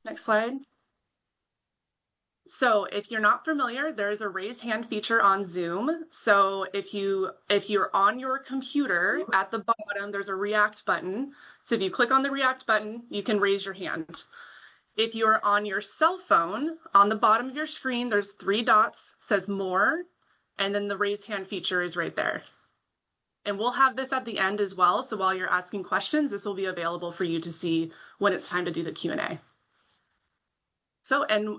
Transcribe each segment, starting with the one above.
Next slide. So if you're not familiar, there is a raise hand feature on Zoom. So if you're on your computer, at the bottom there's a react button. So if you click on the react button, you can raise your hand. If you're on your cell phone, on the bottom of your screen there's 3 dots, says more, and then the raise hand feature is right there. And we'll have this at the end as well, so while you're asking questions, this will be available for you to see when it's time to do the Q&A. So, and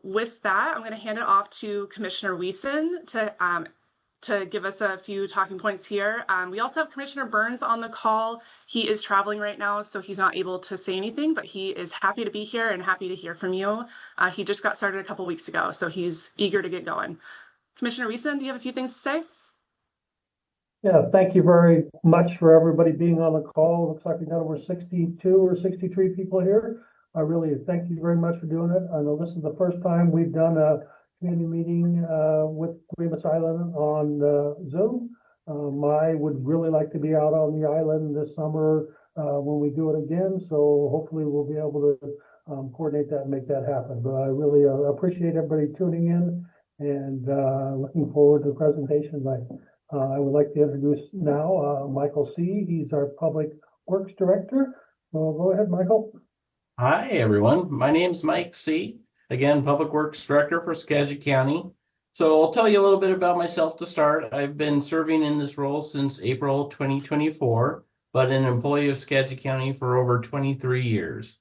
with that, I'm going to hand it off to Commissioner Wiesen to give us a few talking points here. We also have Commissioner Burns on the call. He is traveling right now, so he's not able to say anything, but he is happy to be here and happy to hear from you. He just got started a couple weeks ago, so he's eager to get going. Commissioner Wiesen, do you have a few things to say? Yeah, thank you very much for everybody being on the call. Looks like we got over 62 or 63 people here. I really thank you very much for doing it. I know this is the first time we've done a community meeting with Remus Island on Zoom. I would really like to be out on the island this summer when we do it again. So hopefully we'll be able to coordinate that and make that happen. But I really appreciate everybody tuning in and looking forward to the presentation tonight. I would like to introduce now Michael C. He's our Public Works Director. So go ahead, Michael. Hi, everyone. My name's Mike C. Again, Public Works Director for Skagit County. So I'll tell you a little bit about myself to start. I've been serving in this role since April 2024, but an employee of Skagit County for over 23 years.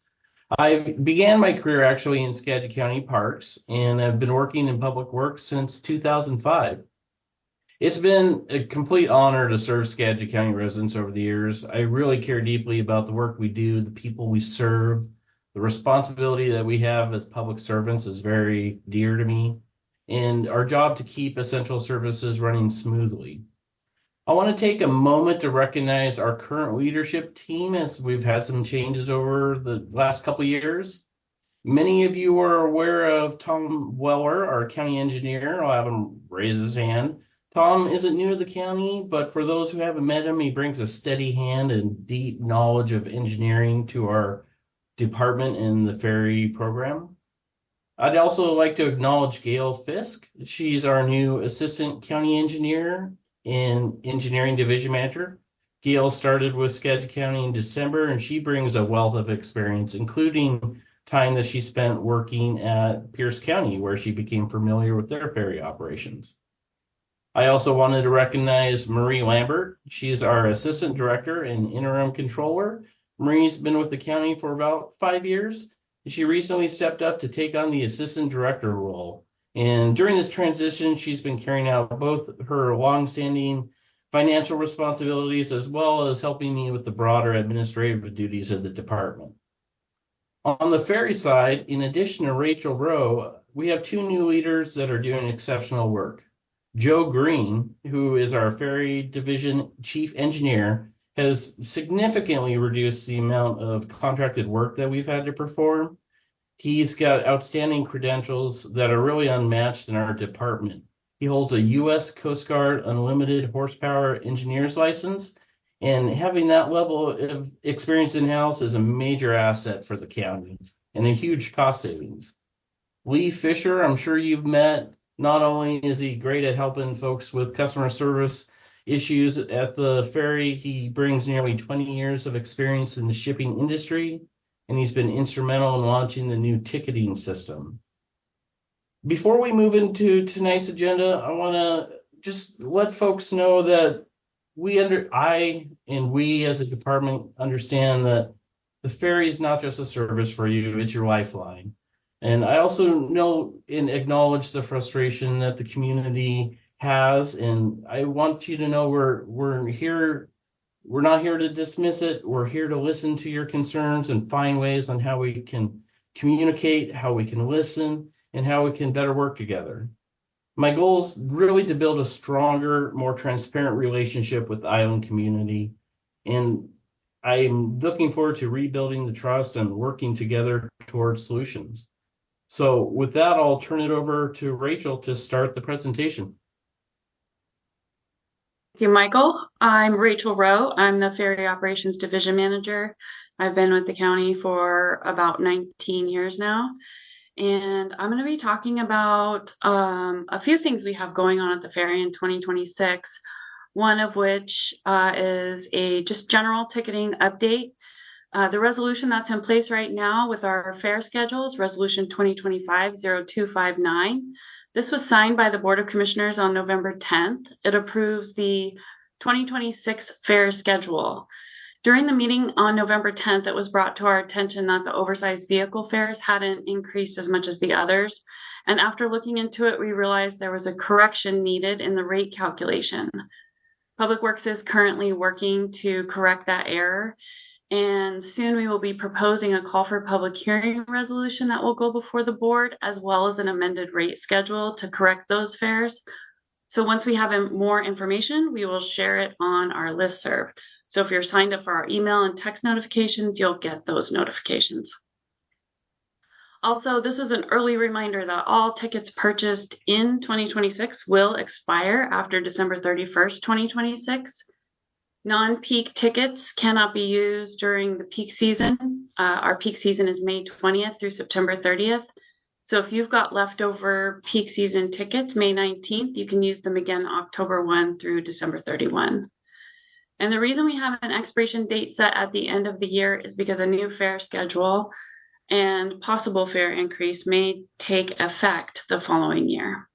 I began my career actually in Skagit County Parks, and I've been working in Public Works since 2005. It's been a complete honor to serve Skagit County residents over the years. I really care deeply about the work we do, the people we serve. The responsibility that we have as public servants is very dear to me, and our job to keep essential services running smoothly. I want to take a moment to recognize our current leadership team as we've had some changes over the last couple of years. Many of you are aware of Tom Weller, our county engineer. I'll have him raise his hand. Tom isn't new to the county, but for those who haven't met him, he brings a steady hand and deep knowledge of engineering to our department in the ferry program. I'd also like to acknowledge Gail Fisk. She's our new Assistant County Engineer and Engineering Division Manager. Gail started with Skagit County in December, and she brings a wealth of experience, including time that she spent working at Pierce County, where she became familiar with their ferry operations. I also wanted to recognize Marie Lambert. She's our Assistant Director and Interim Controller. Marie's been with the county for about 5 years. She recently stepped up to take on the Assistant Director role. And during this transition, she's been carrying out both her longstanding financial responsibilities as well as helping me with the broader administrative duties of the department. On the ferry side, in addition to Rachel Rowe, we have 2 new leaders that are doing exceptional work. Joe Green, who is our Ferry Division Chief Engineer, has significantly reduced the amount of contracted work that we've had to perform. He's got outstanding credentials that are really unmatched in our department. He holds a U.S. Coast Guard unlimited horsepower engineer's license, and having that level of experience in-house is a major asset for the county and a huge cost savings. Lee Fisher, I'm sure you've met. Not only is he great at helping folks with customer service issues at the ferry, he brings nearly 20 years of experience in the shipping industry, and he's been instrumental in launching the new ticketing system. Before we move into tonight's agenda, I want to just let folks know that we as a department understand that the ferry is not just a service for you, it's your lifeline. And I also know and acknowledge the frustration that the community has, and I want you to know we're here. We're not here to dismiss it. We're here to listen to your concerns and find ways on how we can communicate, how we can listen, and how we can better work together. My goal is really to build a stronger, more transparent relationship with the island community, and I'm looking forward to rebuilding the trust and working together towards solutions. So with that, I'll turn it over to Rachel to start the presentation. Thank you, Michael. I'm Rachel Rowe. I'm the Ferry Operations Division Manager. I've been with the county for about 19 years now. And I'm going to be talking about a few things we have going on at the ferry in 2026. One of which is a just general ticketing update. The resolution that's in place right now with our fare schedules, Resolution 2025-0259. This was signed by the Board of Commissioners on November 10th. It approves the 2026 fare schedule. During the meeting on November 10th, it was brought to our attention that the oversized vehicle fares hadn't increased as much as the others. And after looking into it, we realized there was a correction needed in the rate calculation. Public Works is currently working to correct that error. And soon we will be proposing a call for public hearing resolution that will go before the board, as well as an amended rate schedule to correct those fares. So once we have more information, we will share it on our listserv. So if you're signed up for our email and text notifications, you'll get those notifications. Also, this is an early reminder that all tickets purchased in 2026 will expire after December 31st, 2026. Non-peak tickets cannot be used during the peak season. Our peak season is May 20th through September 30th. So if you've got leftover peak season tickets, May 19th, you can use them again October 1 through December 31. And the reason we have an expiration date set at the end of the year is because a new fare schedule and possible fare increase may take effect the following year.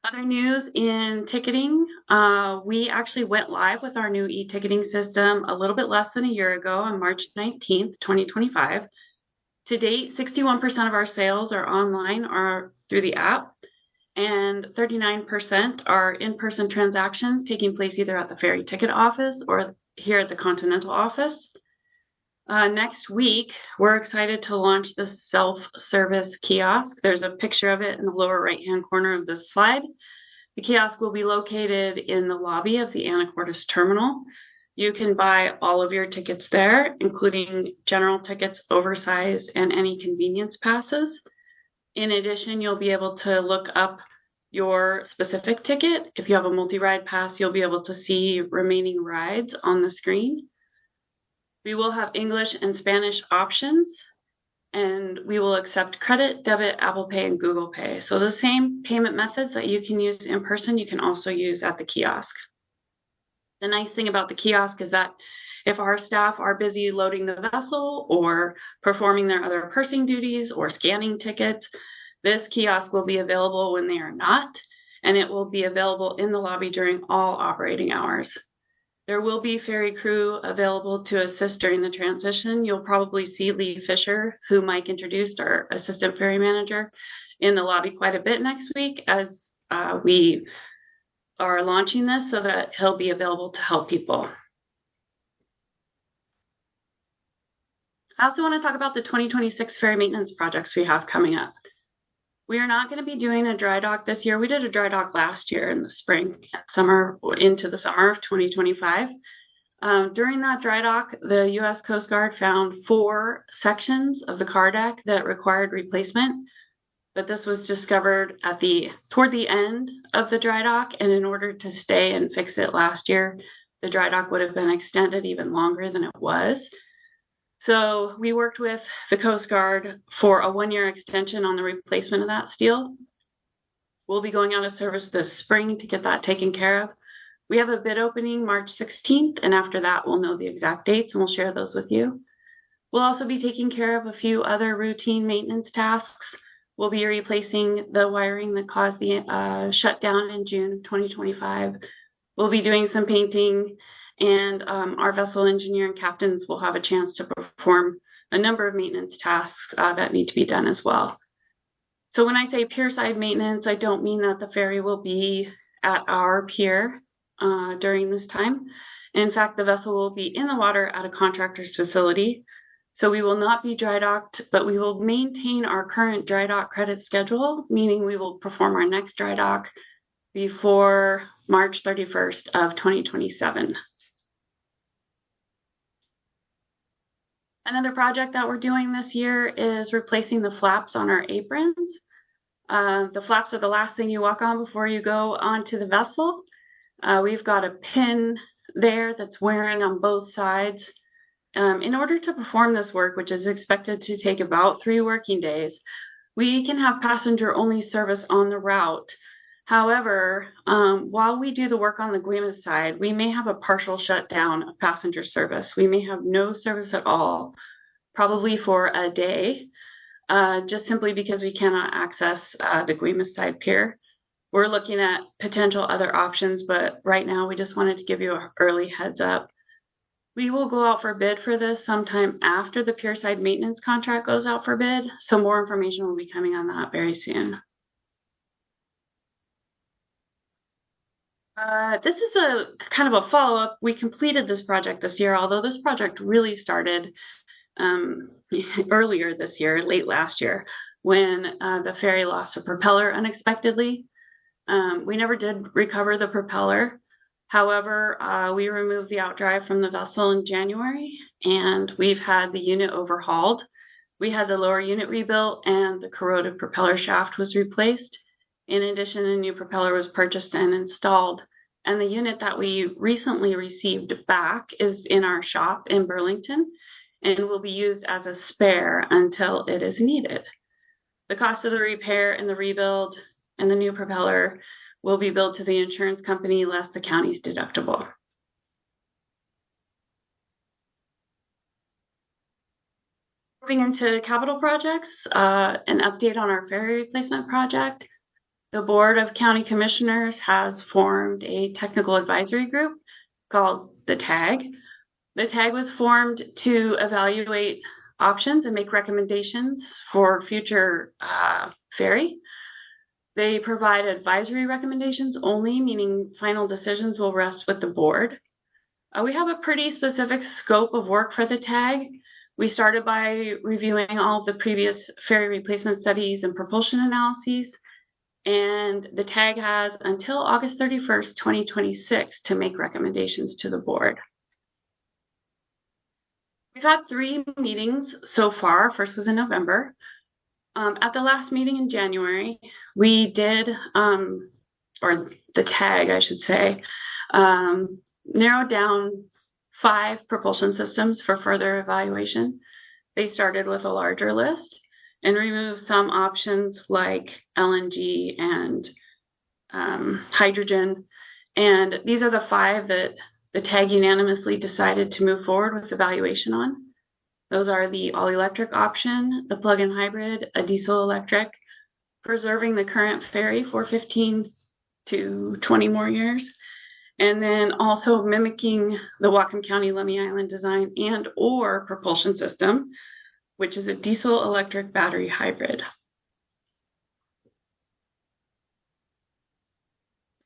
Other news in ticketing, we actually went live with our new e-ticketing system a little bit less than a year ago on March 19th, 2025. To date, 61% of our sales are online or through the app, and 39% are in-person transactions taking place either at the ferry ticket office or here at the Continental office. Next week, we're excited to launch the self-service kiosk. There's a picture of it in the lower right-hand corner of this slide. The kiosk will be located in the lobby of the Anacortes Terminal. You can buy all of your tickets there, including general tickets, oversized, and any convenience passes. In addition, you'll be able to look up your specific ticket. If you have a multi-ride pass, you'll be able to see remaining rides on the screen. We will have English and Spanish options, and we will accept credit, debit, Apple Pay, and Google Pay. So the same payment methods that you can use in person, you can also use at the kiosk. The nice thing about the kiosk is that if our staff are busy loading the vessel or performing their other pursing duties or scanning tickets, this kiosk will be available when they are not, and it will be available in the lobby during all operating hours. There will be ferry crew available to assist during the transition. You'll probably see Lee Fisher, who Mike introduced, our assistant ferry manager, in the lobby quite a bit next week as we are launching this so that he'll be available to help people. I also want to talk about the 2026 ferry maintenance projects we have coming up. We are not going to be doing a dry dock this year. We did a dry dock last year in the spring, summer, into the summer of 2025. During that dry dock, the U.S. Coast Guard found 4 sections of the car deck that required replacement, but this was discovered toward the end of the dry dock, and in order to stay and fix it last year, the dry dock would have been extended even longer than it was. So we worked with the Coast Guard for a 1-year extension on the replacement of that steel. We'll be going out of service this spring to get that taken care of. We have a bid opening March 16th, and after that, we'll know the exact dates and we'll share those with you. We'll also be taking care of a few other routine maintenance tasks. We'll be replacing the wiring that caused the shutdown in June of 2025. We'll be doing some painting, and our vessel engineer and captains will have a chance to perform a number of maintenance tasks that need to be done as well. So when I say pierside maintenance, I don't mean that the ferry will be at our pier during this time. In fact, the vessel will be in the water at a contractor's facility. So we will not be dry docked, but we will maintain our current dry dock credit schedule, meaning we will perform our next dry dock before March 31st of 2027. Another project that we're doing this year is replacing the flaps on our aprons. The flaps are the last thing you walk on before you go onto the vessel. We've got a pin there that's wearing on both sides. In order to perform this work, which is expected to take about 3 working days, we can have passenger-only service on the route. However, while we do the work on the Guaymas side, we may have a partial shutdown of passenger service. We may have no service at all, probably for a day, just simply because we cannot access the Guaymas side pier. We're looking at potential other options, but right now we just wanted to give you an early heads up. We will go out for bid for this sometime after the pier side maintenance contract goes out for bid, so more information will be coming on that very soon. This is a kind of a follow-up. We completed this project this year, although this project really started earlier this year, late last year, when the ferry lost a propeller unexpectedly. We never did recover the propeller. However, we removed the outdrive from the vessel in January, and we've had the unit overhauled. We had the lower unit rebuilt, and the corroded propeller shaft was replaced. In addition, a new propeller was purchased and installed, and the unit that we recently received back is in our shop in Burlington and will be used as a spare until it is needed. The cost of the repair and the rebuild and the new propeller will be billed to the insurance company less the county's deductible. Moving into capital projects, an update on our ferry replacement project. The Board of County Commissioners has formed a technical advisory group called the TAG. The TAG was formed to evaluate options and make recommendations for future ferry. They provide advisory recommendations only, meaning final decisions will rest with the board. We have a pretty specific scope of work for the TAG. We started by reviewing all of the previous ferry replacement studies and propulsion analyses, and the TAG has until August 31st, 2026 to make recommendations to the board. We've had 3 meetings so far. First was in November. At the last meeting in January, we did, or the TAG, I should say, narrowed down 5 propulsion systems for further evaluation. They started with a larger list and removed some options like LNG and hydrogen. And these are the 5 that the TAG unanimously decided to move forward with evaluation on. Those are the all-electric option, the plug-in hybrid, a diesel-electric, preserving the current ferry for 15 to 20 more years, and then also mimicking the Whatcom County Lummi Island design and or propulsion system, which is a diesel-electric battery hybrid.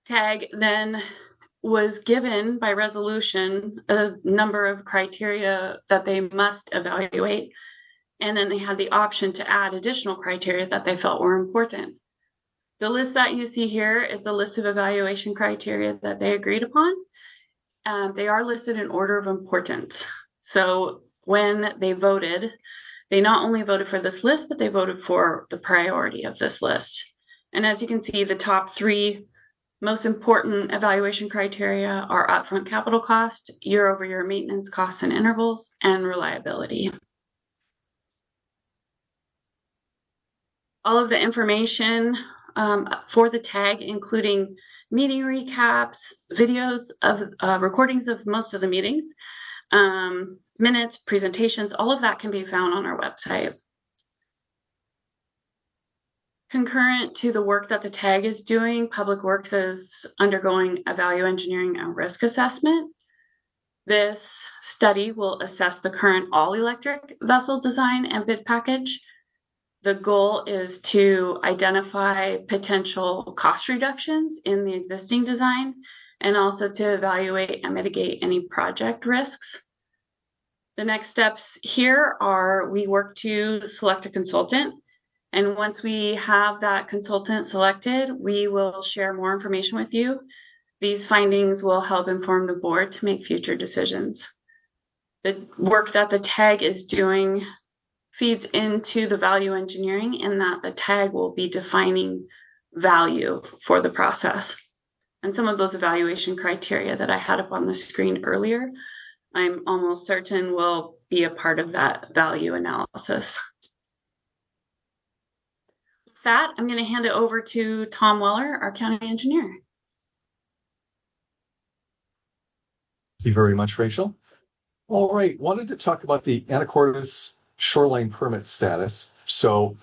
TAG then was given by resolution a number of criteria that they must evaluate, and then they had the option to add additional criteria that they felt were important. The list that you see here is the list of evaluation criteria that they agreed upon. They are listed in order of importance. So when they voted, they not only voted for this list, but they voted for the priority of this list. And as you can see, the top 3 most important evaluation criteria are upfront capital cost, year-over-year maintenance costs and intervals, and reliability. All of the information for the TAG, including meeting recaps, videos of recordings of most of the meetings, minutes, presentations, all of that can be found on our website. Concurrent to the work that the TAG is doing, Public Works is undergoing a value engineering and risk assessment. This study will assess the current all-electric vessel design and bid package. The goal is to identify potential cost reductions in the existing design and also to evaluate and mitigate any project risks. The next steps here are we work to select a consultant. And once we have that consultant selected, we will share more information with you. These findings will help inform the board to make future decisions. The work that the TAG is doing feeds into the value engineering in that the tag will be defining value for the process. And some of those evaluation criteria that I had up on the screen earlier, I'm almost certain will be a part of that value analysis. With that, I'm going to hand it over to Tom Weller, our county engineer. Thank you very much, Rachel. All right, wanted to talk about the Anacortes shoreline permit status. So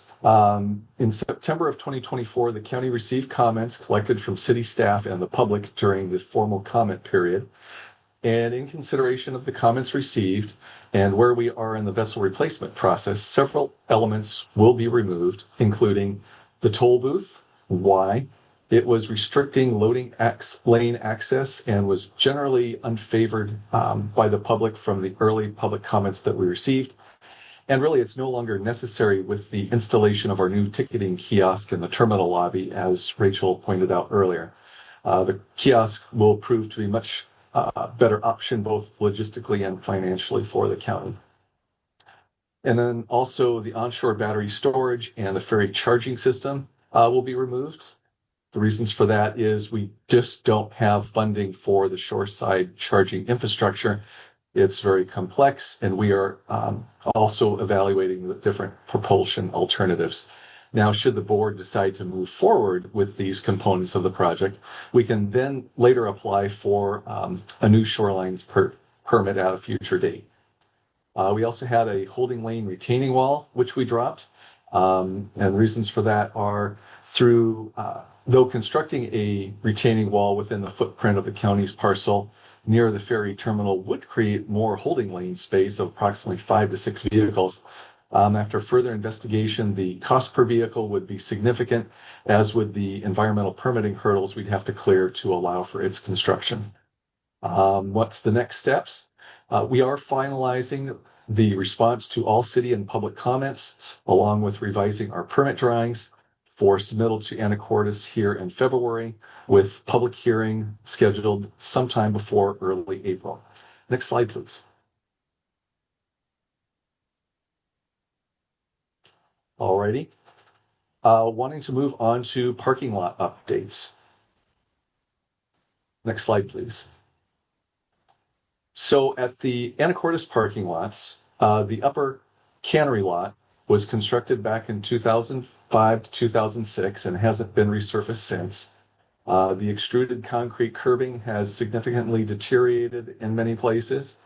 in September of 2024, the county received comments collected from city staff and the public during the formal comment period. And in consideration of the comments received and where we are in the vessel replacement process, several elements will be removed, including the toll booth. Why? It was restricting loading lane access and was generally unfavored by the public from the early public comments that we received. And really, it's no longer necessary with the installation of our new ticketing kiosk in the terminal lobby, as Rachel pointed out earlier. The kiosk will prove to be much better option, both logistically and financially for the county. And then also the onshore battery storage and the ferry charging system will be removed. The reasons for that is we just don't have funding for the shoreside charging infrastructure. It's very complex, and we are also evaluating the different propulsion alternatives. Now, should the board decide to move forward with these components of the project, we can then later apply for a new shorelines permit at a future date. We also had a holding lane retaining wall, which we dropped. And reasons for that are through, though constructing a retaining wall within the footprint of the county's parcel near the ferry terminal would create more holding lane space of approximately 5 to 6 vehicles. After further investigation, the cost per vehicle would be significant, as would the environmental permitting hurdles we'd have to clear to allow for its construction. What's the next steps? We are finalizing the response to all city and public comments, along with revising our permit drawings for submittal to Anacortes here in February, with public hearing scheduled sometime before early April. Next slide, please. Alrighty. Wanting to move on to parking lot updates. Next slide, please. So at the Anacortes parking lots, the upper cannery lot was constructed back in 2005 to 2006 and hasn't been resurfaced since. The extruded concrete curbing has significantly deteriorated in many places.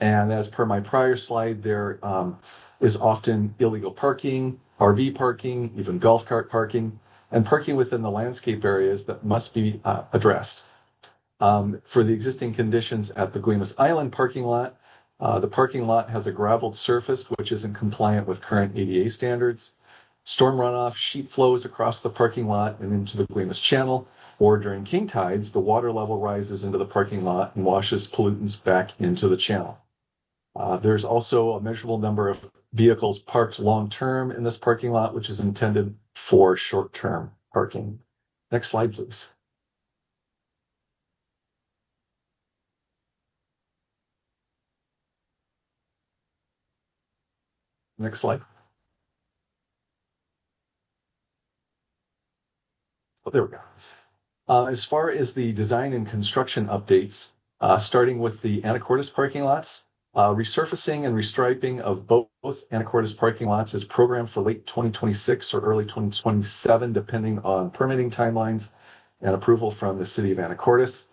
And as per my prior slide, there is often illegal parking, RV parking, even golf cart parking, and parking within the landscape areas that must be addressed. For the existing conditions at the Guaymas Island parking lot, the parking lot has a graveled surface which isn't compliant with current ADA standards. Storm runoff sheet flows across the parking lot and into the Guaymas Channel, or during king tides, the water level rises into the parking lot and washes pollutants back into the channel. There's also a measurable number of vehicles parked long-term in this parking lot, which is intended for short-term parking. Next slide, please. Next slide. Oh, there we go. As far as the design and construction updates, starting with the Anacortes parking lots, resurfacing and restriping of both Anacortes parking lots is programmed for late 2026 or early 2027, depending on permitting timelines and approval from the city of Anacortes.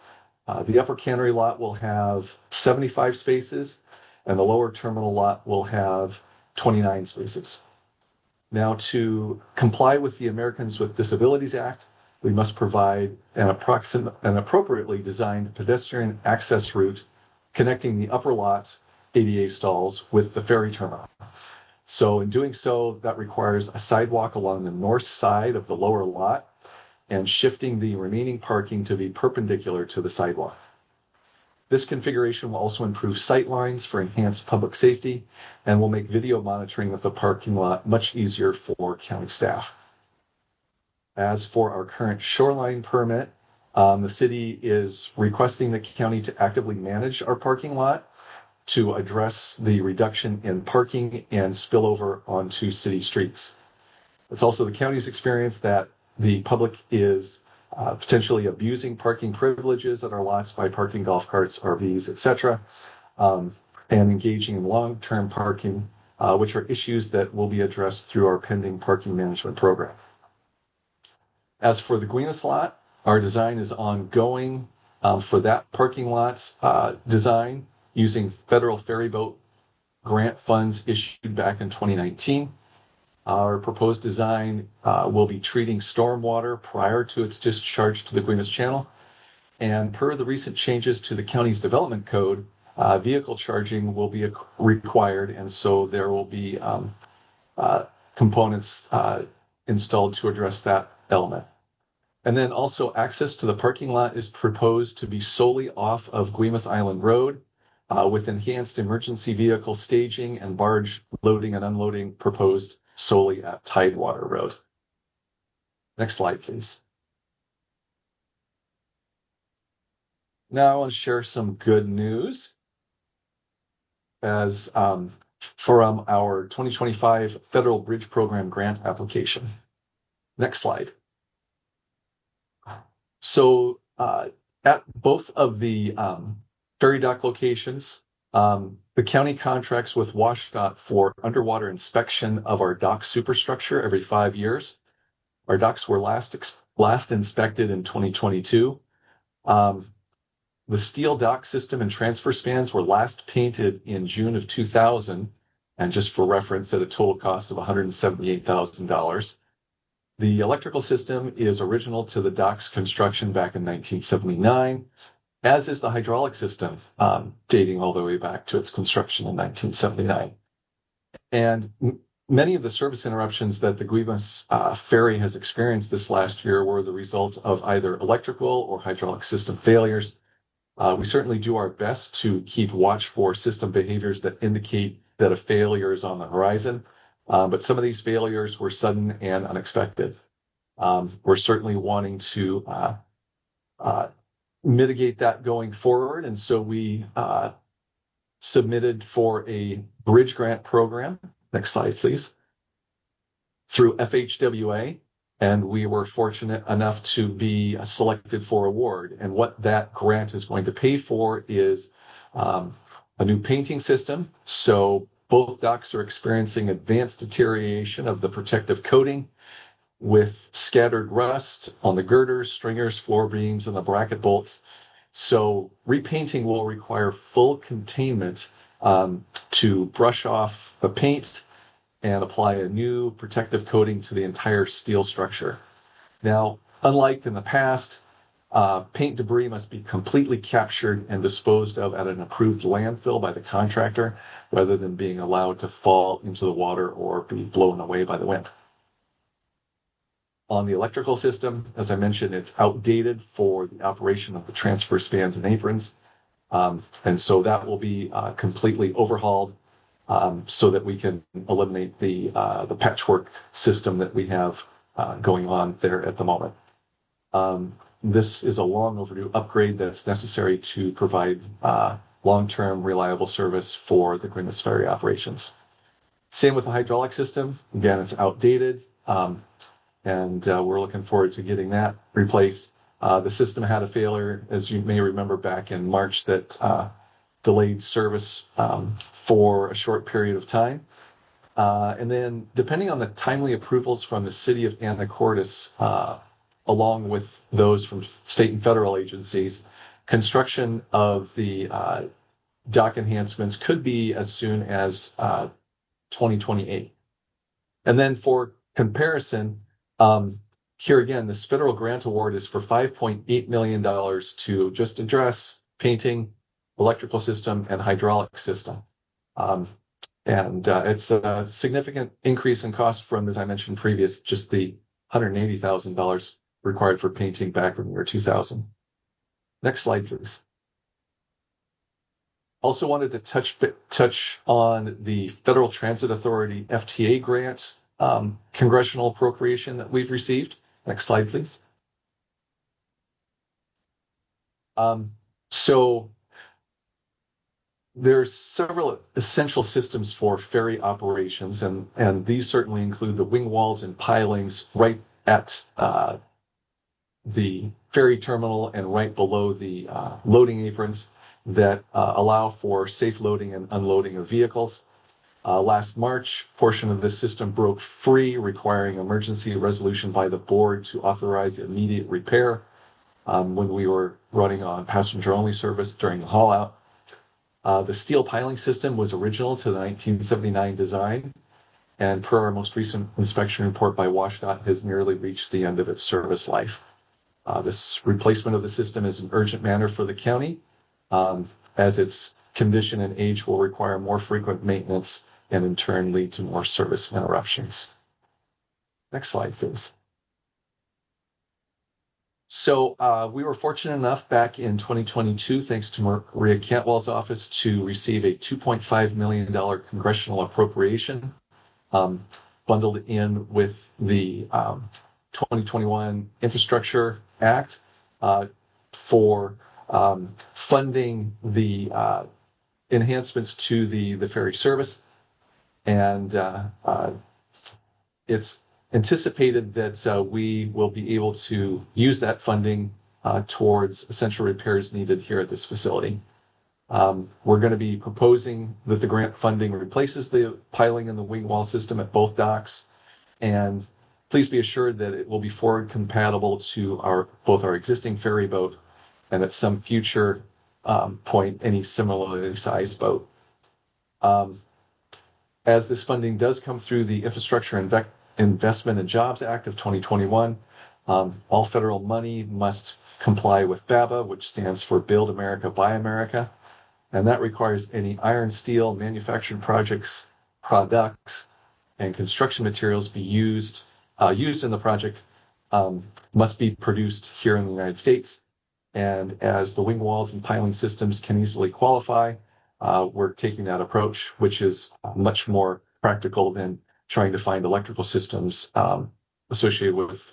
The upper cannery lot will have 75 spaces, and the lower terminal lot will have 29 spaces. Now, to comply with the Americans with Disabilities Act, we must provide an appropriately designed pedestrian access route connecting the upper lot ADA stalls with the ferry terminal. So in doing so, that requires a sidewalk along the north side of the lower lot and shifting the remaining parking to be perpendicular to the sidewalk. This configuration will also improve sight lines for enhanced public safety and will make video monitoring of the parking lot much easier for county staff. As for our current shoreline permit, the city is requesting the county to actively manage our parking lot to address the reduction in parking and spillover onto city streets. It's also the county's experience that the public is potentially abusing parking privileges at our lots by parking golf carts, RVs, etc., and engaging in long-term parking, which are issues that will be addressed through our pending parking management program. As for the Guinness lot, our design is ongoing for that parking lot design using federal ferry boat grant funds issued back in 2019. Our proposed design will be treating stormwater prior to its discharge to the Guinness Channel. And per the recent changes to the county's development code, vehicle charging will be required, and so there will be components installed to address that element. And then also access to the parking lot is proposed to be solely off of Guimas Island Road, with enhanced emergency vehicle staging and barge loading and unloading proposed solely at Tidewater Road. Next slide, please. Now I want to share some good news as from our 2025 Federal Bridge Program grant application. Next slide. So at both of the ferry dock locations, the county contracts with WashDOT for underwater inspection of our dock superstructure every 5 years. Our docks were last inspected in 2022. The steel dock system and transfer spans were last painted in June of 2000, and just for reference, at a total cost of $178,000. The electrical system is original to the dock's construction back in 1979, as is the hydraulic system, dating all the way back to its construction in 1979. And many of the service interruptions that the Guimas ferry has experienced this last year were the result of either electrical or hydraulic system failures. We certainly do our best to keep watch for system behaviors that indicate that a failure is on the horizon, but some of these failures were sudden and unexpected. We're certainly wanting to mitigate that going forward, and so we submitted for a bridge grant program. Next slide, please. Through FHWA, and we were fortunate enough to be selected for award. And what that grant is going to pay for is a new painting system. So both docks are experiencing advanced deterioration of the protective coating, with scattered rust on the girders, stringers, floor beams, and the bracket bolts. So repainting will require full containment to brush off the paint and apply a new protective coating to the entire steel structure. Now, unlike in the past, paint debris must be completely captured and disposed of at an approved landfill by the contractor, rather than being allowed to fall into the water or be blown away by the wind. On the electrical system, as I mentioned, it's outdated for the operation of the transfer spans and aprons. And so that will be completely overhauled so that we can eliminate the patchwork system that we have going on there at the moment. This is a long overdue upgrade that's necessary to provide long-term reliable service for the Guimas ferry operations. Same with the hydraulic system. Again, it's outdated. And we're looking forward to getting that replaced. The system had a failure, as you may remember, back in March that delayed service for a short period of time. And then, depending on the timely approvals from the city of Anacortes, along with those from state and federal agencies, construction of the dock enhancements could be as soon as 2028. And then for comparison, here again, this federal grant award is for $5.8 million to just address painting, electrical system, and hydraulic system. And it's a significant increase in cost from, as I mentioned previous, just the $180,000 required for painting back from the year 2000. Next slide, please. Also wanted to touch on the Federal Transit Authority FTA grant congressional appropriation that we've received. Next slide, please. So there's several essential systems for ferry operations, and these certainly include the wing walls and pilings right at the ferry terminal and right below the loading aprons that allow for safe loading and unloading of vehicles. Last March, a portion of this system broke free, requiring emergency resolution by the board to authorize immediate repair when we were running on passenger-only service during the haul-out. The steel piling system was original to the 1979 design, and per our most recent inspection report by WashDOT, has nearly reached the end of its service life. This replacement of the system is an urgent matter for the county, as its condition and age will require more frequent maintenance and in turn lead to more service interruptions. Next slide, please. So we were fortunate enough back in 2022, thanks to Maria Cantwell's office, to receive a $2.5 million congressional appropriation bundled in with the 2021 Infrastructure Act for funding the enhancements to the ferry service. And it's anticipated that we will be able to use that funding towards essential repairs needed here at this facility. We're going to be proposing that the grant funding replaces the piling and the wing wall system at both docks, and please be assured that it will be forward compatible to both our existing ferry boat and at some future point any similarly sized boat. As this funding does come through the Infrastructure Investment and Jobs Act of 2021, all federal money must comply with BABA, which stands for Build America, Buy America, and that requires any iron, steel, manufactured products, and construction materials be used in the project must be produced here in the United States. And as the wing walls and piling systems can easily qualify, we're taking that approach, which is much more practical than trying to find electrical systems associated with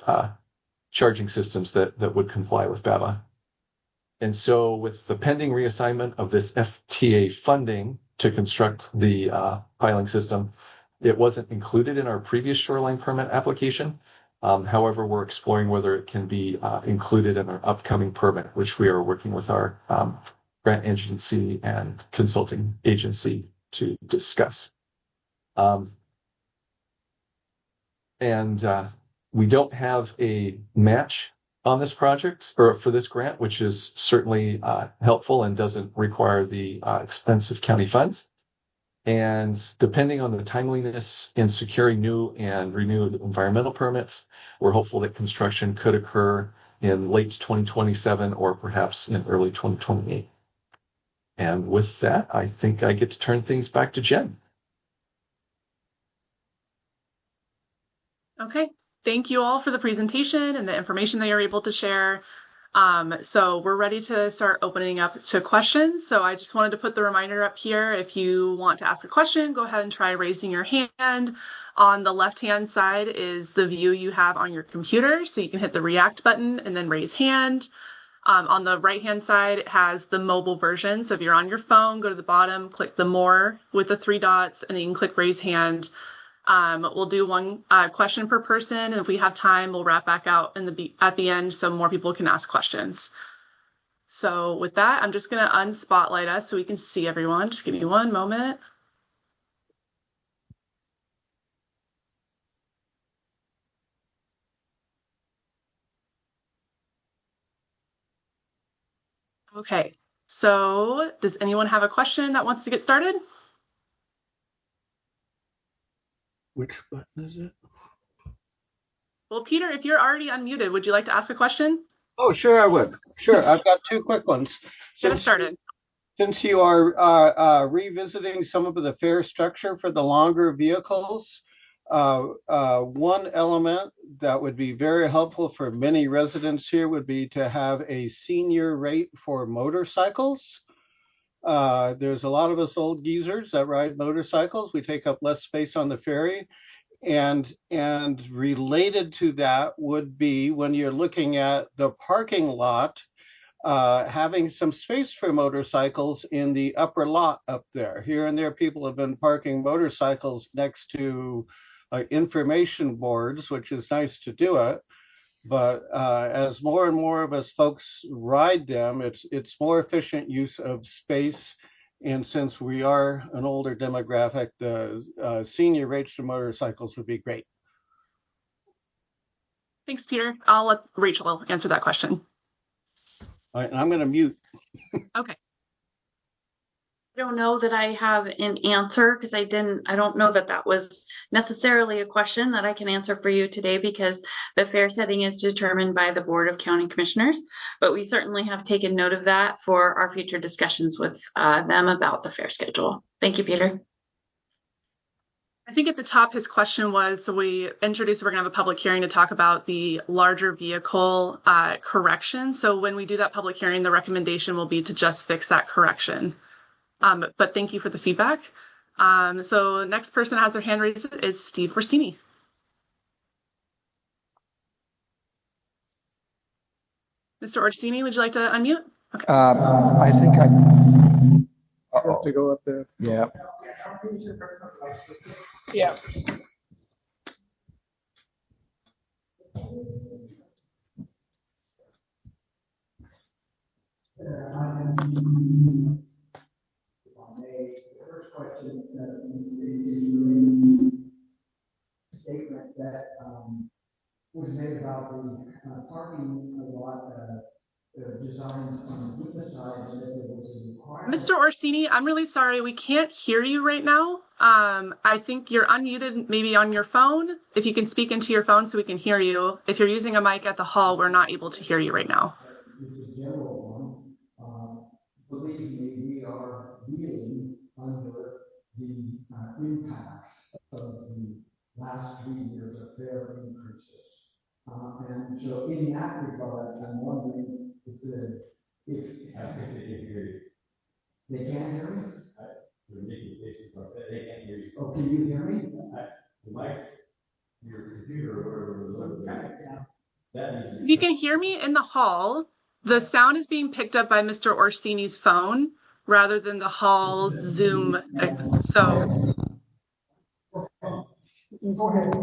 charging systems that would comply with BABA. And so with the pending reassignment of this FTA funding to construct the piling system, it wasn't included in our previous shoreline permit application. However, we're exploring whether it can be included in our upcoming permit, which we are working with our grant agency and consulting agency to discuss. We don't have a match on this project or for this grant, which is certainly helpful and doesn't require the expensive county funds. And depending on the timeliness in securing new and renewed environmental permits, we're hopeful that construction could occur in late 2027 or perhaps in early 2028. And with that, I think I get to turn things back to Jen. Okay, thank you all for the presentation and the information that you're able to share. So we're ready to start opening up to questions. So I just wanted to put the reminder up here. If you want to ask a question, go ahead and try raising your hand. On the left-hand side is the view you have on your computer. So you can hit the React button and then raise hand. On the right-hand side, it has the mobile version. So if you're on your phone, go to the bottom, click the more with the three dots, and then you can click raise hand. We'll do one question per person, and if we have time, we'll wrap back out at the end so more people can ask questions. So with that, I'm just going to unspotlight us so we can see everyone. Just give me one moment. Okay, so does anyone have a question that wants to get started? Which button is it? Well, Peter, if you're already unmuted, would you like to ask a question? Oh, sure, I would. Sure, I've got two quick ones. Get us started. Since you are revisiting some of the fare structure for the longer vehicles, one element that would be very helpful for many residents here would be to have a senior rate for motorcycles. There's a lot of us old geezers that ride motorcycles. We take up less space on the ferry. And related to that would be when you're looking at the parking lot, having some space for motorcycles in the upper lot up there. Here and there, people have been parking motorcycles next to information boards, which is nice to do it. But as more and more of us folks ride them, it's more efficient use of space. And since we are an older demographic, the senior rates to motorcycles would be great. Thanks, Peter. I'll let Rachel answer that question. All right, and I'm going to mute. Okay. I don't know that I have an answer because I don't know that that was necessarily a question that I can answer for you today because the fare setting is determined by the Board of County Commissioners, but we certainly have taken note of that for our future discussions with them about the fare schedule. Thank you, Peter. I think at the top his question was, so we're going to have a public hearing to talk about the larger vehicle correction. So when we do that public hearing, the recommendation will be to just fix that correction. But thank you for the feedback. So next person has their hand raised is Steve Orsini. Mr. Orsini, would you like to unmute? Okay. I think I Have to go up there. yeah. Yeah. The first question is statement that was made about the parking lot designs on the Buddha side, and that there was a requirement. Mr. Orsini, I'm really sorry. We can't hear you right now. I think you're unmuted maybe on your phone. If you can speak into your phone so we can hear you. If you're using a mic at the hall, we're not able to hear you right now. This is a general one. Believe me, we are reeling under the impacts of the last 3 years of fare increases. And so in that regard, I'm wondering if they can't hear me? They're making faces like that. They can't hear you. Oh, can you hear me? The mics, your computer or whatever. If you can hear me in the hall, the sound is being picked up by Mr. Orsini's phone rather than the hall's Zoom. So. Go ahead.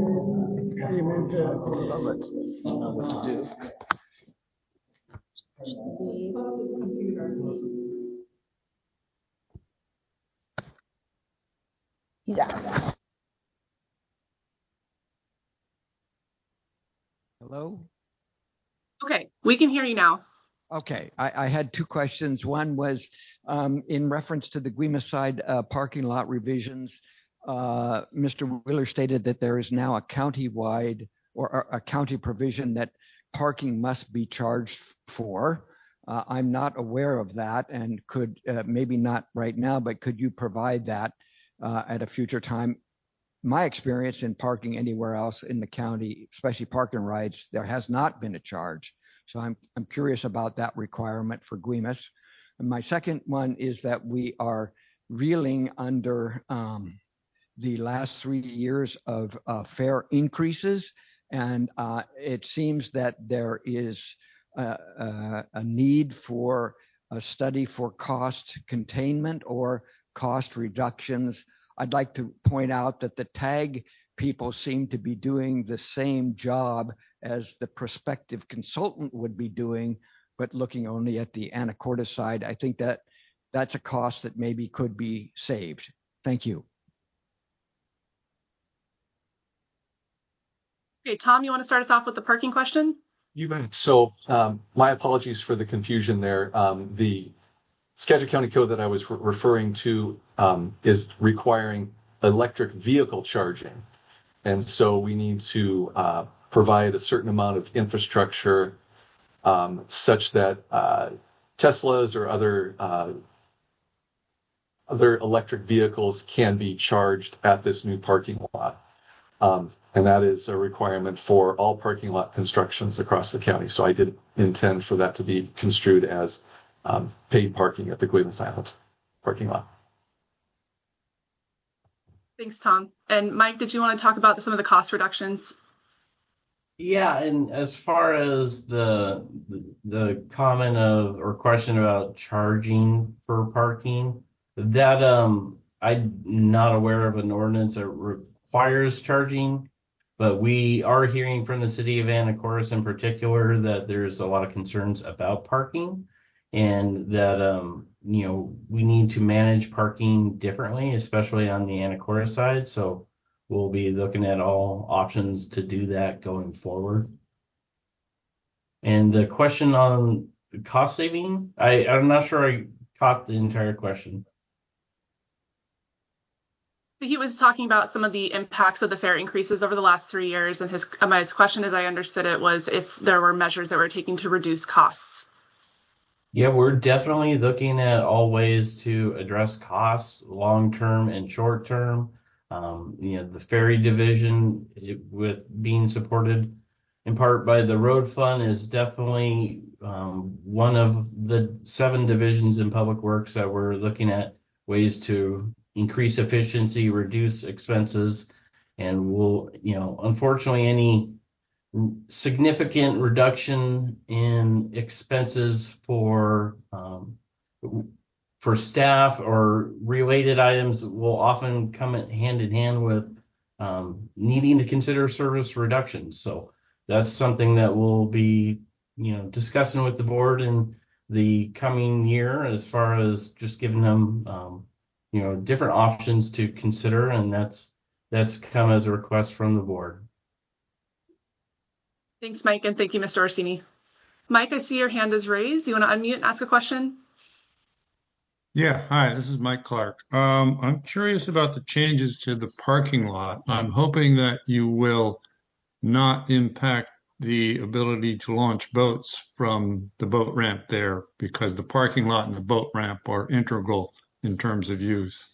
You moved to I don't know what to do. He's out. Hello? Okay, we can hear you now. Okay, I had two questions. One was in reference to the Guima side parking lot revisions. Mr. Wheeler stated that there is now a county-wide or a county provision that parking must be charged for. I'm not aware of that and could, maybe not right now, but could you provide that at a future time? My experience in parking anywhere else in the county, especially park and rides, there has not been a charge. So I'm curious about that requirement for Guimas. And my second one is that we are reeling under the last 3 years of fare increases. And it seems that there is a need for a study for cost containment or cost reductions. I'd like to point out that the tag people seem to be doing the same job as the prospective consultant would be doing, but looking only at the Anacortes side. I think that that's a cost that maybe could be saved. Thank you. Okay, Tom, you want to start us off with the parking question? You bet. So my apologies for the confusion there. The Skagit County Code that I was referring to is requiring electric vehicle charging. And so we need to provide a certain amount of infrastructure such that Teslas or other electric vehicles can be charged at this new parking lot. And that is a requirement for all parking lot constructions across the county. So I did intend for that to be construed as paid parking at the Guimas Island parking lot. Thanks, Tom. And Mike, did you want to talk about some of the cost reductions? Yeah, and as far as the comment of or question about charging for parking, that I'm not aware of an ordinance that requires charging, but we are hearing from the city of Anacortes in particular that there's a lot of concerns about parking, and that we need to manage parking differently, especially on the Anacortes side. So we'll be looking at all options to do that going forward. And the question on cost saving, I'm not sure I caught the entire question. He was talking about some of the impacts of the fare increases over the last 3 years, and his question, as I understood it, was if there were measures that were taken to reduce costs. Yeah, we're definitely looking at all ways to address costs, long-term and short-term. The ferry division, with being supported in part by the road fund, is definitely one of the 7 divisions in Public Works that we're looking at ways to increase efficiency, reduce expenses, and unfortunately, any significant reduction in expenses for staff or related items will often come hand in hand with needing to consider service reductions. So that's something that we'll be discussing with the board in the coming year, as far as just giving them different options to consider, and that's come as a request from the board. Thanks, Mike, and thank you, Mr. Orsini. Mike, I see your hand is raised. You want to unmute and ask a question? Yeah, hi, this is Mike Clark. I'm curious about the changes to the parking lot. I'm hoping that you will not impact the ability to launch boats from the boat ramp there, because the parking lot and the boat ramp are integral in terms of use.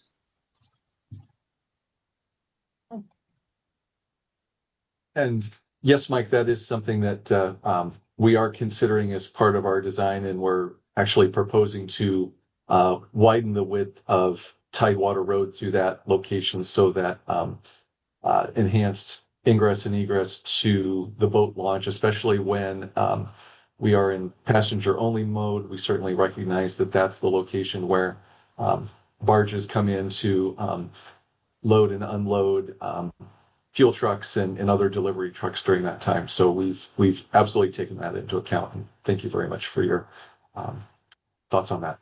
And yes, Mike, that is something that we are considering as part of our design, and we're actually proposing to widen the width of Tidewater Road through that location so that enhanced ingress and egress to the boat launch, especially when we are in passenger-only mode. We certainly recognize that that's the location where barges come in to load and unload fuel trucks and other delivery trucks during that time. So we've absolutely taken that into account. And thank you very much for your thoughts on that.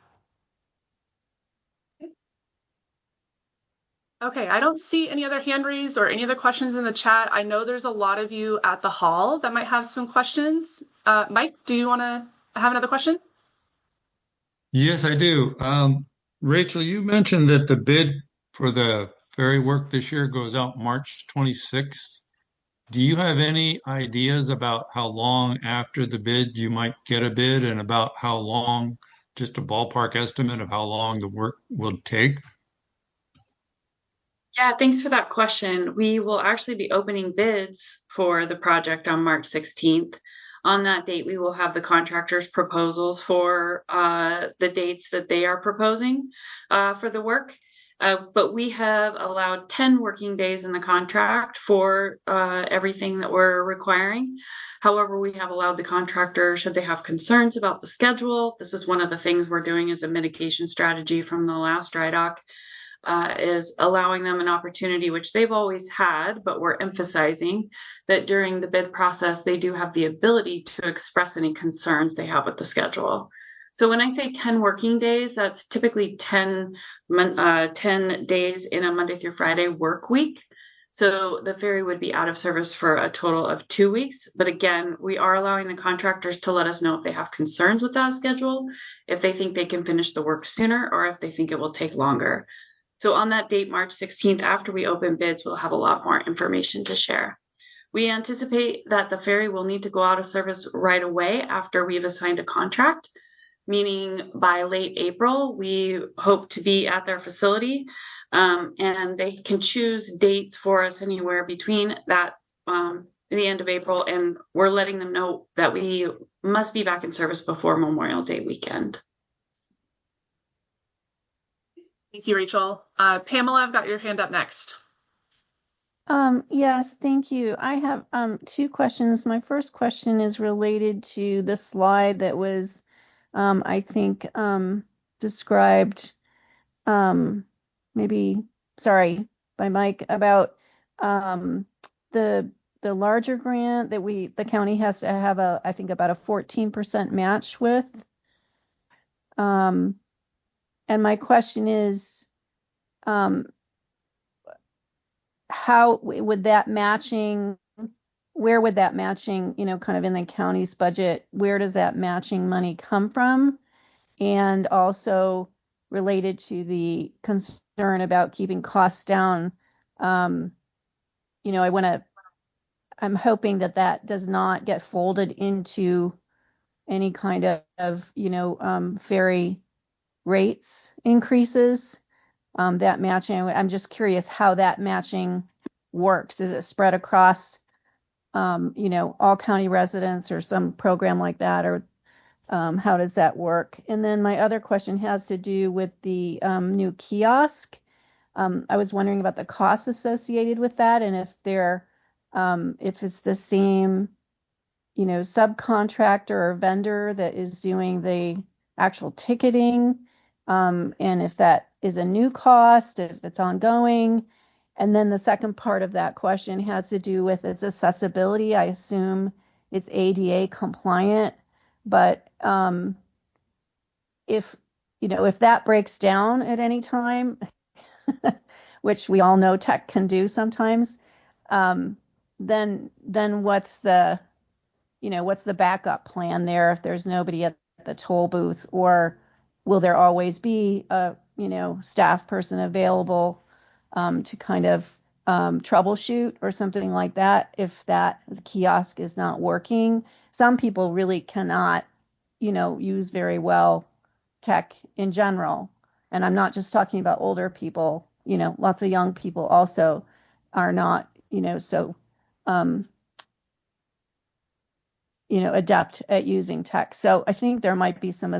Okay, I don't see any other hand raised or any other questions in the chat. I know there's a lot of you at the hall that might have some questions. Mike, do you want to have another question? Yes, I do. Rachel, you mentioned that the bid for the ferry work this year goes out March 26th. Do you have any ideas about how long after the bid you might get a bid, and about how long, just a ballpark estimate of how long the work will take? Yeah, thanks for that question. We will actually be opening bids for the project on March 16th. On that date, we will have the contractors' proposals for the dates that they are proposing for the work. But we have allowed 10 working days in the contract for everything that we're requiring. However, we have allowed the contractor, should they have concerns about the schedule, this is one of the things we're doing as a mitigation strategy from the last dry dock, is allowing them an opportunity, which they've always had, but we're emphasizing that during the bid process, they do have the ability to express any concerns they have with the schedule. So when I say 10 working days, that's typically 10 days in a Monday through Friday work week. So the ferry would be out of service for a total of 2 weeks. But again, we are allowing the contractors to let us know if they have concerns with that schedule, if they think they can finish the work sooner, or if they think it will take longer. So on that date, March 16th, after we open bids, we'll have a lot more information to share. We anticipate that the ferry will need to go out of service right away after we've assigned a contract, meaning by late April, we hope to be at their facility, and they can choose dates for us anywhere between that the end of April, and we're letting them know that we must be back in service before Memorial Day weekend. Thank you, Rachel. Pamela, I've got your hand up next. Yes, thank you. I have two questions. My first question is related to the slide that was, I think, described, maybe, sorry, by Mike about the larger grant that the county has to have I think about a 14% match with. And my question is, how would that matching, where would that matching, kind of in the county's budget, where does that matching money come from? And also related to the concern about keeping costs down, I'm hoping that does not get folded into any kind of ferry rates increases. That matching, I'm just curious how that matching works. Is it spread across, all county residents or some program like that, or how does that work? And then my other question has to do with the new kiosk. I was wondering about the costs associated with that, and if it's the same, subcontractor or vendor that is doing the actual ticketing, and if that is a new cost, if it's ongoing. And then the second part of that question has to do with its accessibility. I assume it's ADA compliant, but if that breaks down at any time, which we all know tech can do sometimes, then what's the backup plan there if there's nobody at the toll booth, or will there always be a staff person available to kind of troubleshoot or something like that if that kiosk is not working? Some people really cannot use very well tech in general, and I'm not just talking about older people. Lots of young people also are not so adept at using tech. So I think there might be some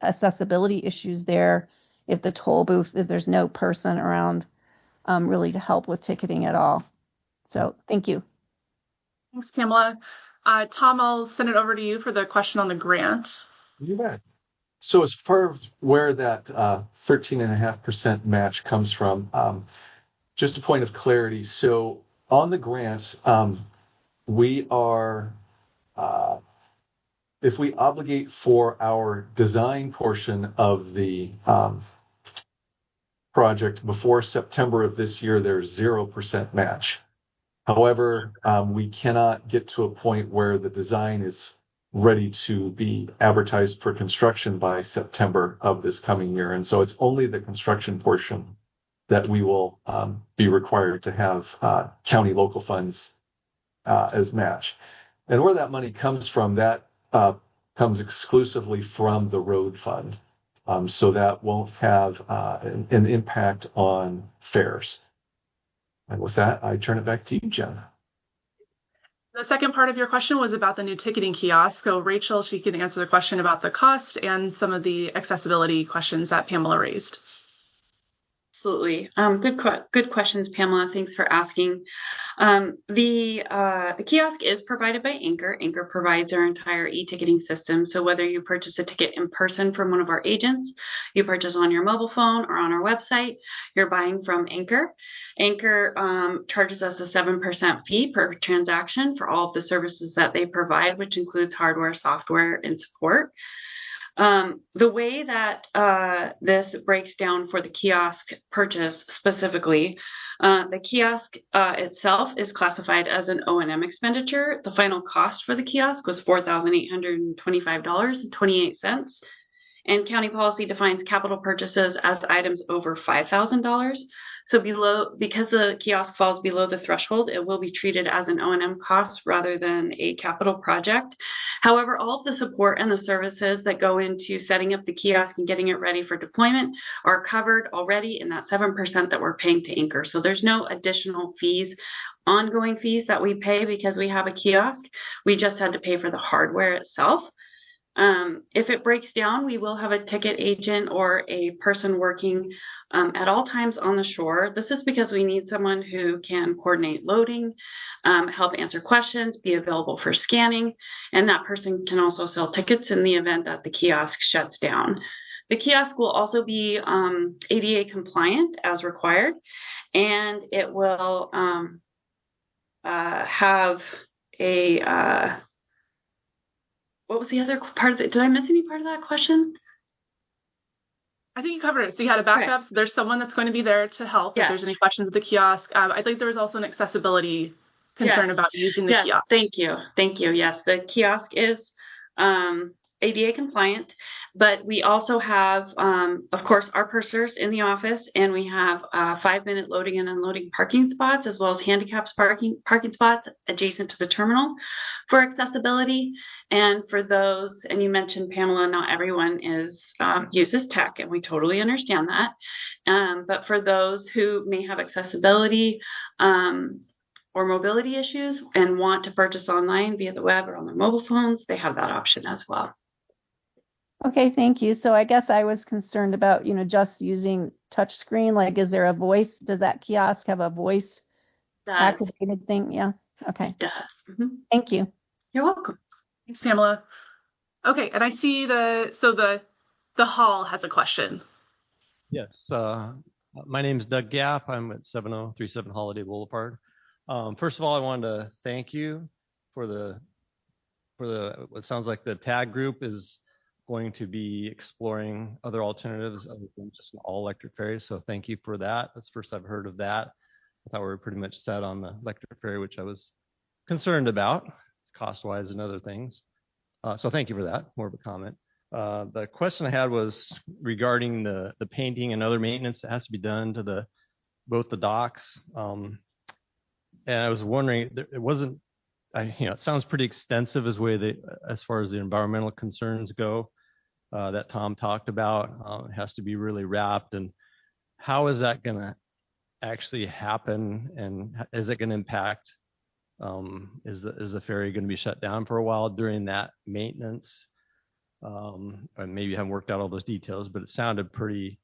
accessibility issues there if there's no person around really to help with ticketing at all. So thank you. Thanks, Pamela. Tom, I'll send it over to you for the question on the grant. You bet. So as far as where that 13.5% match comes from, just a point of clarity. So on the grant, we are, if we obligate for our design portion of the project before September of this year, there's 0% match. However, we cannot get to a point where the design is ready to be advertised for construction by September of this coming year. And so it's only the construction portion that we will be required to have county local funds as match. And where that money comes from, that comes exclusively from the road fund. So that won't have an impact on fares. And with that, I turn it back to you, Jen. The second part of your question was about the new ticketing kiosk. So Rachel, she can answer the question about the cost and some of the accessibility questions that Pamela raised. Absolutely. Good questions, Pamela. Thanks for asking. The kiosk is provided by Anchor. Anchor provides our entire e-ticketing system. So whether you purchase a ticket in person from one of our agents, you purchase on your mobile phone or on our website, you're buying from Anchor. Anchor charges us a 7% fee per transaction for all of the services that they provide, which includes hardware, software, and support. The way that this breaks down for the kiosk purchase specifically, the kiosk itself is classified as an O&M expenditure. The final cost for the kiosk was $4,825.28. And county policy defines capital purchases as items over $5,000. So because the kiosk falls below the threshold, it will be treated as an O&M cost rather than a capital project. However, all of the support and the services that go into setting up the kiosk and getting it ready for deployment are covered already in that 7% that we're paying to Anchor. So there's no additional fees, ongoing fees that we pay because we have a kiosk. We just had to pay for the hardware itself. If it breaks down, we will have a ticket agent or a person working at all times on the shore. This is because we need someone who can coordinate loading, help answer questions, be available for scanning, and that person can also sell tickets in the event that the kiosk shuts down. The kiosk will also be ADA compliant as required, and it will have a what was the other part of it? Did I miss any part of that question? I think you covered it. So you had a backup. Okay. So there's someone that's going to be there to help if there's any questions at the kiosk. I think there was also an accessibility concern about using the kiosk. Thank you. Thank you. Yes, the kiosk is ADA compliant, but we also have, of course, our pursers in the office, and we have 5-minute loading and unloading parking spots, as well as handicapped parking spots adjacent to the terminal for accessibility. And for those, and you mentioned, Pamela, not everyone uses tech, and we totally understand that. But for those who may have accessibility or mobility issues and want to purchase online via the web or on their mobile phones, they have that option as well. Okay, thank you. So I guess I was concerned about, just using touch screen. Like, is there a voice? Does that kiosk have a voice activated thing? Yeah. Okay. It does. Mm-hmm. Thank you. You're welcome. Thanks, Pamela. Okay, and I see the hall has a question. Yes. My name is Doug Gapp. I'm at 7037 Holiday Boulevard. First of all, I wanted to thank you for the what sounds like the TAG group is going to be exploring other alternatives other than just an all-electric ferry. So thank you for that. That's the first I've heard of that. I thought we were pretty much set on the electric ferry, which I was concerned about, cost-wise and other things. So thank you for that. More of a comment. The question I had was regarding the painting and other maintenance that has to be done to both the docks. And I was wondering, it wasn't, it sounds pretty extensive as far as the environmental concerns go that Tom talked about. It has to be really wrapped. And how is that going to actually happen? And is it going to impact? Is the ferry going to be shut down for a while during that maintenance? And maybe you haven't worked out all those details, but it sounded pretty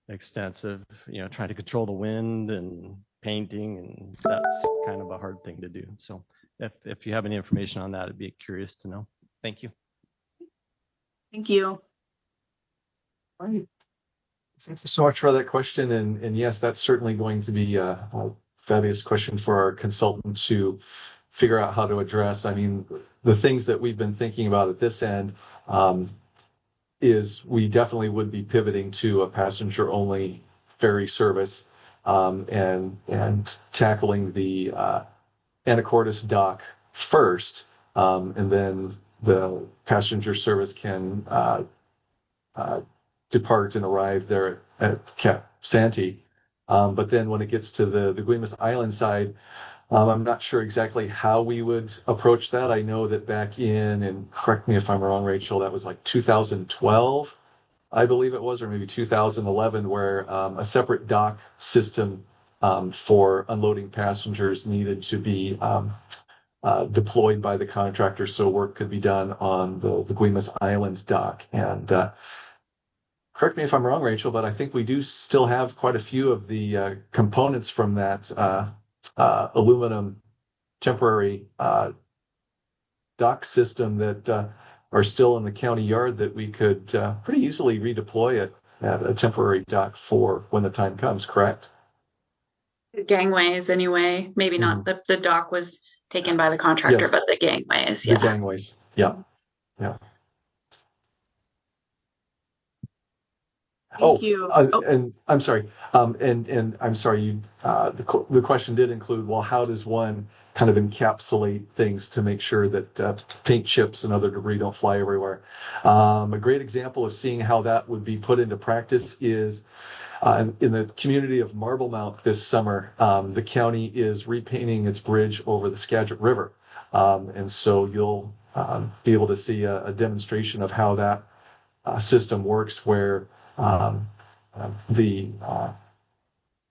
extensive, trying to control the wind and painting, and that's kind of a hard thing to do. So if you have any information on that, I'd be curious to know. Thank you. Thank you. All right. Thank you so much for that question. And yes, that's certainly going to be a fabulous question for our consultant to figure out how to address. I mean, the things that we've been thinking about at this end is we definitely would be pivoting to a passenger-only ferry service and tackling the Anacortes dock first, and then the passenger service can depart and arrive there at Cap Santee. But then when it gets to the Guaymas Island side, I'm not sure exactly how we would approach that. I know that back and correct me if I'm wrong, Rachel, that was like 2012, I believe it was, or maybe 2011, where a separate dock system for unloading passengers needed to be deployed by the contractor so work could be done on the Guaymas Island dock. And correct me if I'm wrong, Rachel, but I think we do still have quite a few of the components from that aluminum temporary dock system that are still in the county yard that we could pretty easily redeploy at a temporary dock for when the time comes, correct? Gangways anyway, maybe not the dock was taken by the contractor, yes, but the gangways. Yeah. The gangways, yeah. Thank you. And I'm sorry. And I'm sorry. The question did include, well, how does one kind of encapsulate things to make sure that paint chips and other debris don't fly everywhere? A great example of seeing how that would be put into practice is in the community of Marble Mount this summer. The county is repainting its bridge over the Skagit River, and so you'll be able to see a demonstration of how that system works, where the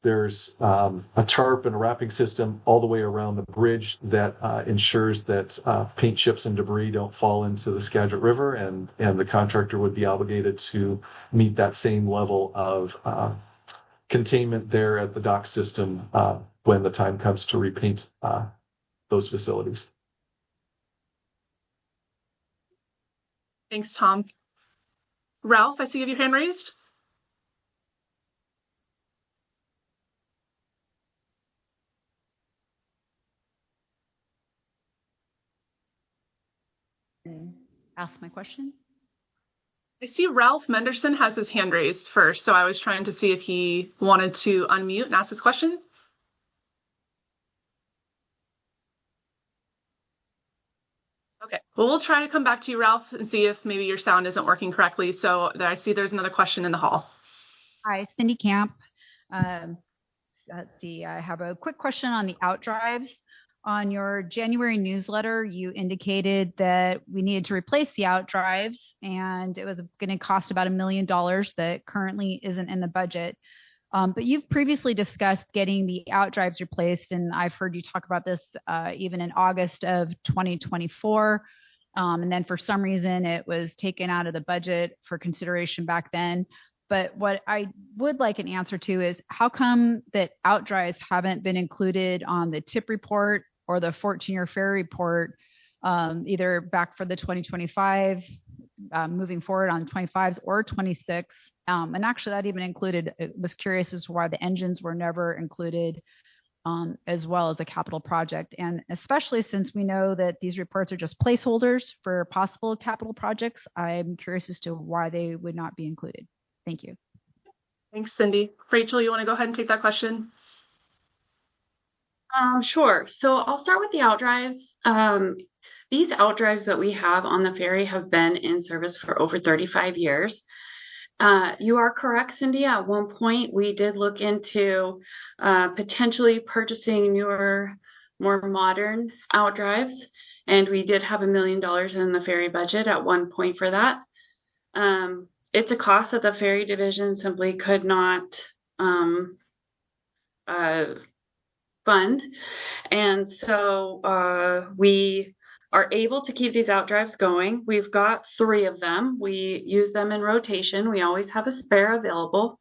There's a tarp and a wrapping system all the way around the bridge that ensures that paint chips and debris don't fall into the Skagit River, and the contractor would be obligated to meet that same level of containment there at the dock system when the time comes to repaint those facilities. Thanks, Tom. Ralph, I see you have your hand raised. Ask my question. I see Ralph Menderson has his hand raised first, so I was trying to see if he wanted to unmute and ask his question. Okay, well, we'll try to come back to you, Ralph, and see if maybe your sound isn't working correctly. So I see there's another question in the hall. Hi, Cindy Camp. Let's see, I have a quick question on the outdrives. On your January newsletter, you indicated that we needed to replace the outdrives, and it was going to cost about $1 million that currently isn't in the budget. But you've previously discussed getting the outdrives replaced, and I've heard you talk about this even in August of 2024. And then for some reason, it was taken out of the budget for consideration back then. But what I would like an answer to is how come that outdrives haven't been included on the TIP report or the 14-year ferry report, either back for the 2025, moving forward on 25s or 26. And actually that even included, I was curious as to why the engines were never included as well as a capital project. And especially since we know that these reports are just placeholders for possible capital projects, I'm curious as to why they would not be included. Thank you. Thanks, Cindy. Rachel, you want to go ahead and take that question? Sure. So I'll start with the outdrives. These outdrives that we have on the ferry have been in service for over 35 years. You are correct, Cindy. At one point, we did look into potentially purchasing newer, more modern outdrives, and we did have $1 million in the ferry budget at one point for that. It's a cost that the ferry division simply could not fund. And so we are able to keep these outdrives going. We've got 3 of them. We use them in rotation. We always have a spare available.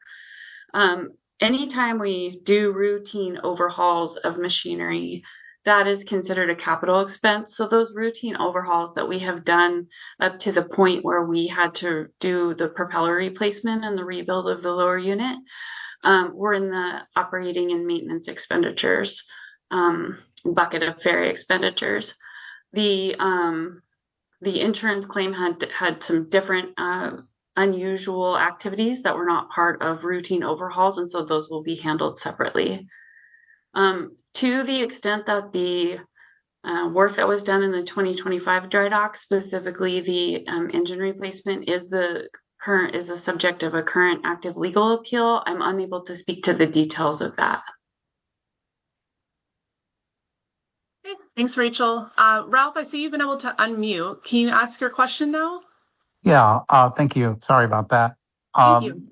Anytime we do routine overhauls of machinery, that is considered a capital expense. So those routine overhauls that we have done up to the point where we had to do the propeller replacement and the rebuild of the lower unit, were in the operating and maintenance expenditures bucket of ferry expenditures. The insurance claim had some different unusual activities that were not part of routine overhauls, and so those will be handled separately. To the extent that the work that was done in the 2025 dry dock, specifically the engine replacement, is the subject of a current active legal appeal, I'm unable to speak to the details of that. Okay, thanks, Rachel. Ralph, I see you've been able to unmute. Can you ask your question now? Yeah, thank you. Sorry about that. Thank you.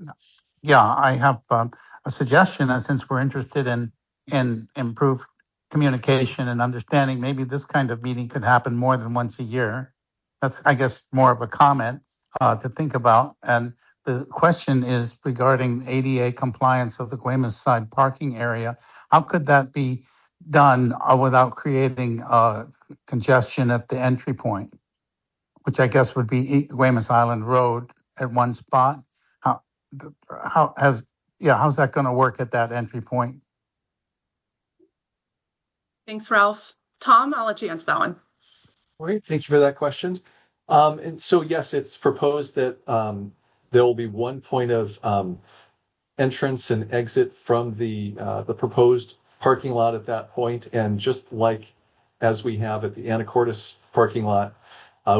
Yeah, I have a suggestion, and since we're interested in improved communication and understanding, maybe this kind of meeting could happen more than once a year. That's, I guess, more of a comment to think about. And the question is regarding ADA compliance of the Guaymas side parking area. How could that be done without creating congestion at the entry point, which I guess would be Guaymas Island Road at one spot? How's that going to work at that entry point? Thanks, Ralph. Tom, I'll let you answer that one. Great, thank you for that question. And so, yes, it's proposed that there will be one point of entrance and exit from the proposed parking lot at that point. And just like as we have at the Anacortes parking lot,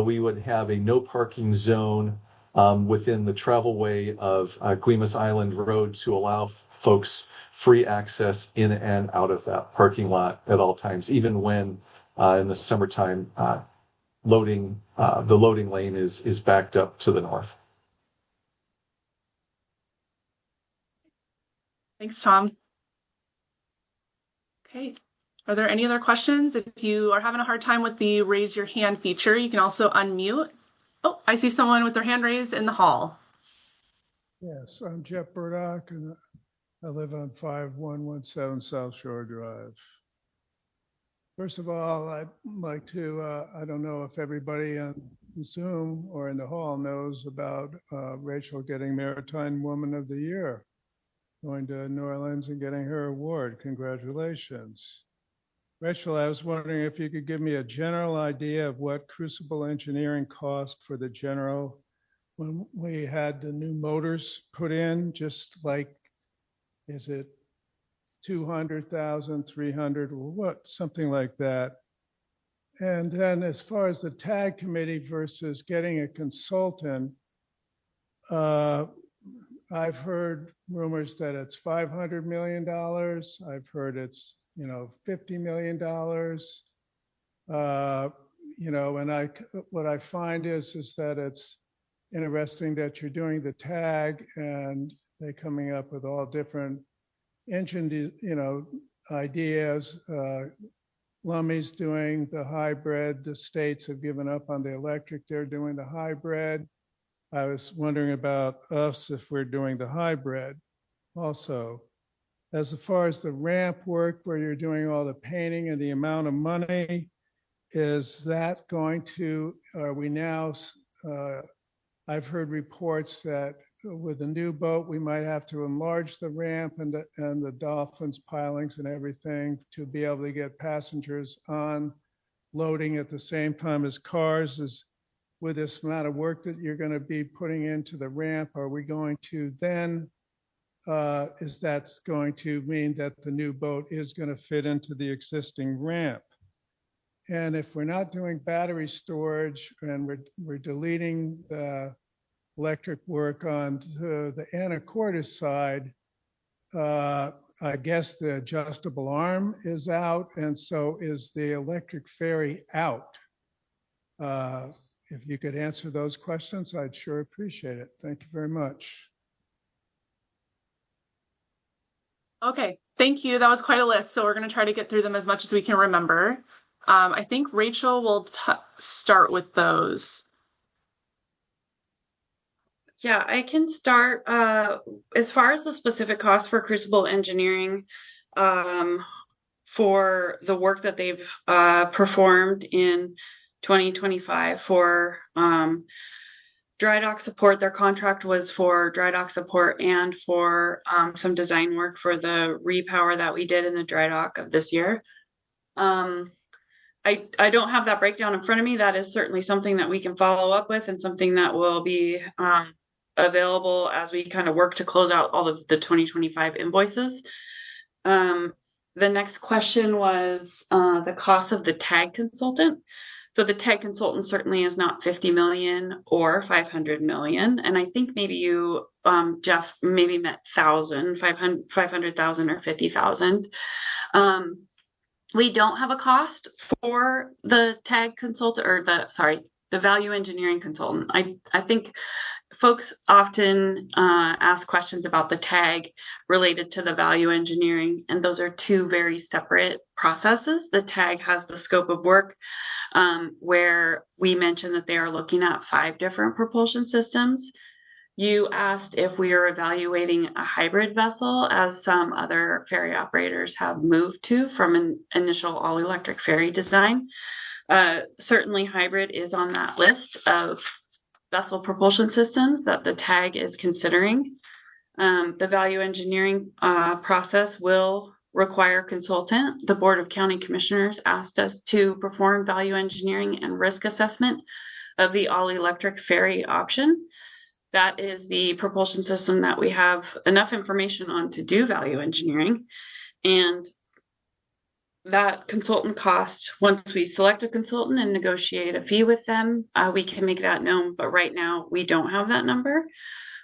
we would have a no parking zone within the travelway of Guaymas Island Road to allow folks free access in and out of that parking lot at all times, even when in the summertime the loading lane is backed up to the north. Thanks, Tom. Okay. Are there any other questions? If you are having a hard time with the raise your hand feature, you can also unmute. Oh, I see someone with their hand raised in the hall. Yes, I'm Jeff Burdock, and I live on 5117 South Shore Drive. First of all, I'd like to, I don't know if everybody on Zoom or in the hall knows about Rachel getting Maritime Woman of the Year, going to New Orleans and getting her award. Congratulations. Rachel, I was wondering if you could give me a general idea of what crucible engineering cost for the general when we had the new motors put in, just like, is it 200,000, 300, or what, something like that. And then as far as the tag committee versus getting a consultant, I've heard rumors that it's $500 million. I've heard it's, $50 million. And what I find is that it's interesting that you're doing the tag and they're coming up with all different engine, ideas. Lummy's doing the hybrid. The states have given up on the electric. They're doing the hybrid. I was wondering about us if we're doing the hybrid also. As far as the ramp work where you're doing all the painting and the amount of money, is that going to, are we now, I've heard reports that with the new boat, we might have to enlarge the ramp and the dolphins pilings and everything to be able to get passengers on loading at the same time as cars. Is with this amount of work that you're going to be putting into the ramp, are we going to then, is that going to mean that the new boat is going to fit into the existing ramp? And if we're not doing battery storage and we're deleting the electric work on the Anacortes side, I guess the adjustable arm is out, and so is the electric ferry out. If you could answer those questions, I'd sure appreciate it. Thank you very much. Okay, thank you. That was quite a list, so we're going to try to get through them as much as we can remember. I think Rachel will start with those. Yeah, I can start. As far as the specific cost for Crucible Engineering, for the work that they've performed in 2025 for dry dock support, their contract was for dry dock support and for some design work for the repower that we did in the dry dock of this year. I don't have that breakdown in front of me. That is certainly something that we can follow up with and something that will be available as we kind of work to close out all of the 2025 invoices. The next question was the cost of the tag consultant. So the tag consultant certainly is not 50 million or 500 million. And I think maybe you, Jeff, maybe meant 500,000 or 50,000. We don't have a cost for the tag consultant or the value engineering consultant. I think folks often ask questions about the tag related to the value engineering, and those are two very separate processes. The tag has the scope of work where we mentioned that they are looking at 5 different propulsion systems. You asked if we are evaluating a hybrid vessel, as some other ferry operators have moved to from an initial all-electric ferry design. Certainly hybrid is on that list of vessel propulsion systems that the tag is considering. The value engineering process will require a consultant. The Board of County Commissioners asked us to perform value engineering and risk assessment of the all-electric ferry option. That is the propulsion system that we have enough information on to do value engineering. And that consultant cost, once we select a consultant and negotiate a fee with them, we can make that known. But right now, we don't have that number.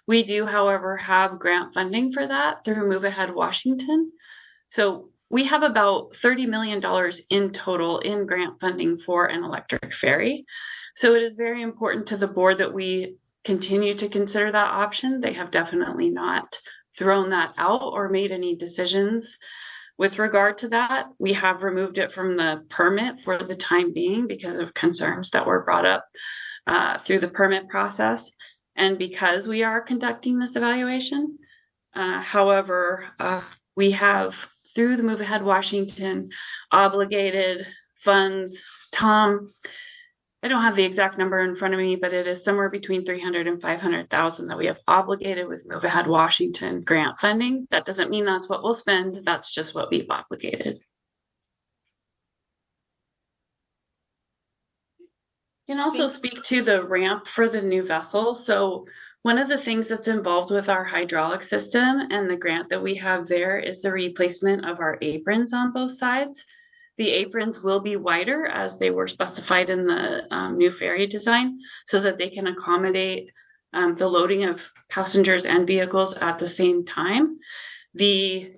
We do, however, have grant funding for that through Move Ahead Washington. So we have about $30 million in total in grant funding for an electric ferry. So it is very important to the board that we continue to consider that option. They have definitely not thrown that out or made any decisions With regard to that, we have removed it from the permit for the time being because of concerns that were brought up through the permit process and because we are conducting this evaluation. However, we have, through the Move Ahead Washington, obligated funds. Tom, I don't have the exact number in front of me, but it is somewhere between 300 and 500,000 that we have obligated with Move Ahead Washington grant funding. That doesn't mean that's what we'll spend. That's just what we've obligated. You can also speak to the ramp for the new vessel. So one of the things that's involved with our hydraulic system and the grant that we have there is the replacement of our aprons on both sides. The aprons will be wider as they were specified in the new ferry design so that they can accommodate the loading of passengers and vehicles at the same time. The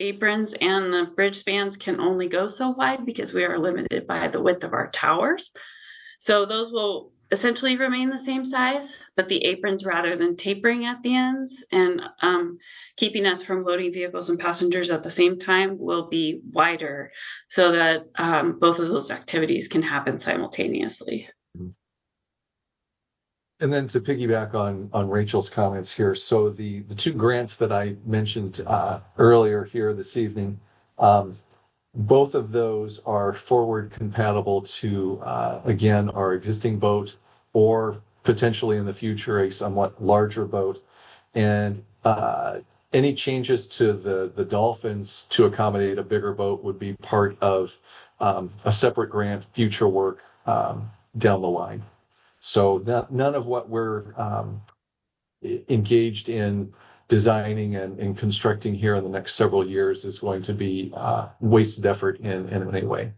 aprons and the bridge spans can only go so wide because we are limited by the width of our towers. So those will essentially remain the same size, but the aprons, rather than tapering at the ends and keeping us from loading vehicles and passengers at the same time, will be wider so that both of those activities can happen simultaneously. And then to piggyback on Rachel's comments here, so the two grants that I mentioned earlier here this evening, both of those are forward compatible to, again, our existing boat or potentially in the future a somewhat larger boat. And any changes to the Dolphins to accommodate a bigger boat would be part of a separate grant, future work down the line. So none of what we're engaged in designing and constructing here in the next several years is going to be wasted effort in any way.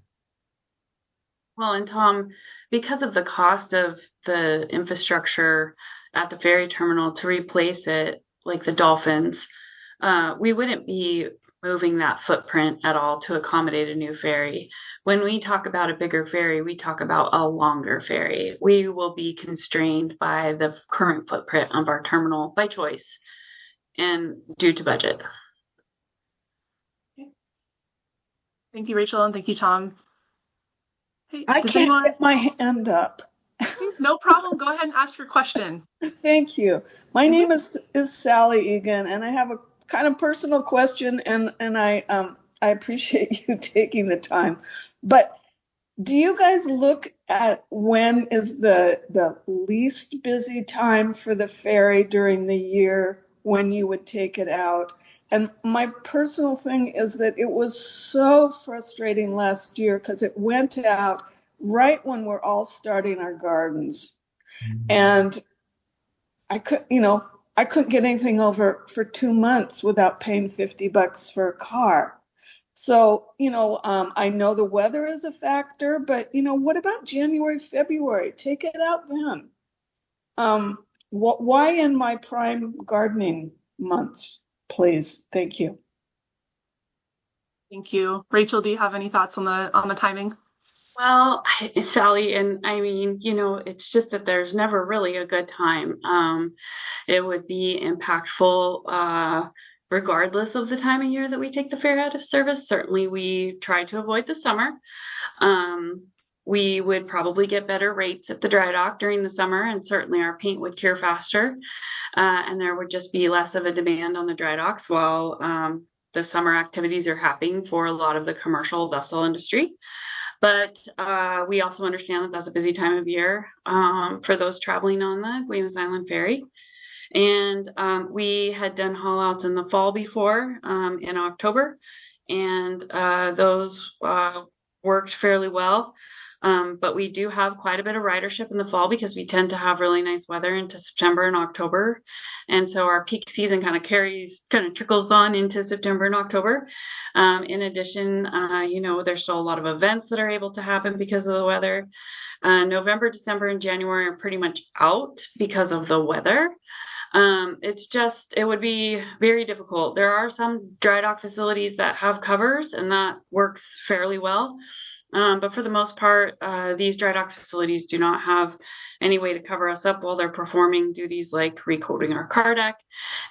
Well, and Tom, because of the cost of the infrastructure at the ferry terminal to replace it, like the Dolphins, we wouldn't be moving that footprint at all to accommodate a new ferry. When we talk about a bigger ferry, we talk about a longer ferry. We will be constrained by the current footprint of our terminal by choice and due to budget. Okay. Thank you, Rachel, and thank you, Tom. Hey, I can't get my hand up. No problem. Go ahead and ask your question. Thank you. My name is Sally Egan, and I have a kind of personal question, and I appreciate you taking the time. But do you guys look at when is the least busy time for the ferry during the year when you would take it out? And my personal thing is that it was so frustrating last year because it went out right when we're all starting our gardens. And I couldn't get anything over for 2 months without paying $50 for a car. So, I know the weather is a factor, but, what about January, February? Take it out then. Why in my prime gardening months, please? Thank you. Thank you. Rachel, do you have any thoughts on the timing? Well, Sally, and I mean, it's just that there's never really a good time. It would be impactful regardless of the time of year that we take the ferry out of service. Certainly, we try to avoid the summer. We would probably get better rates at the dry dock during the summer, and certainly our paint would cure faster. And there would just be less of a demand on the dry docks while the summer activities are happening for a lot of the commercial vessel industry. But we also understand that that's a busy time of year for those traveling on the Guaymas Island Ferry. And we had done haul outs in the fall before in October, and those worked fairly well. But we do have quite a bit of ridership in the fall because we tend to have really nice weather into September and October. And so our peak season kind of trickles on into September and October. In addition, there's still a lot of events that are able to happen because of the weather. November, December, and January are pretty much out because of the weather. It would be very difficult. There are some dry dock facilities that have covers, and that works fairly well. But for the most part, these dry dock facilities do not have any way to cover us up while they're performing duties like recoating our car deck.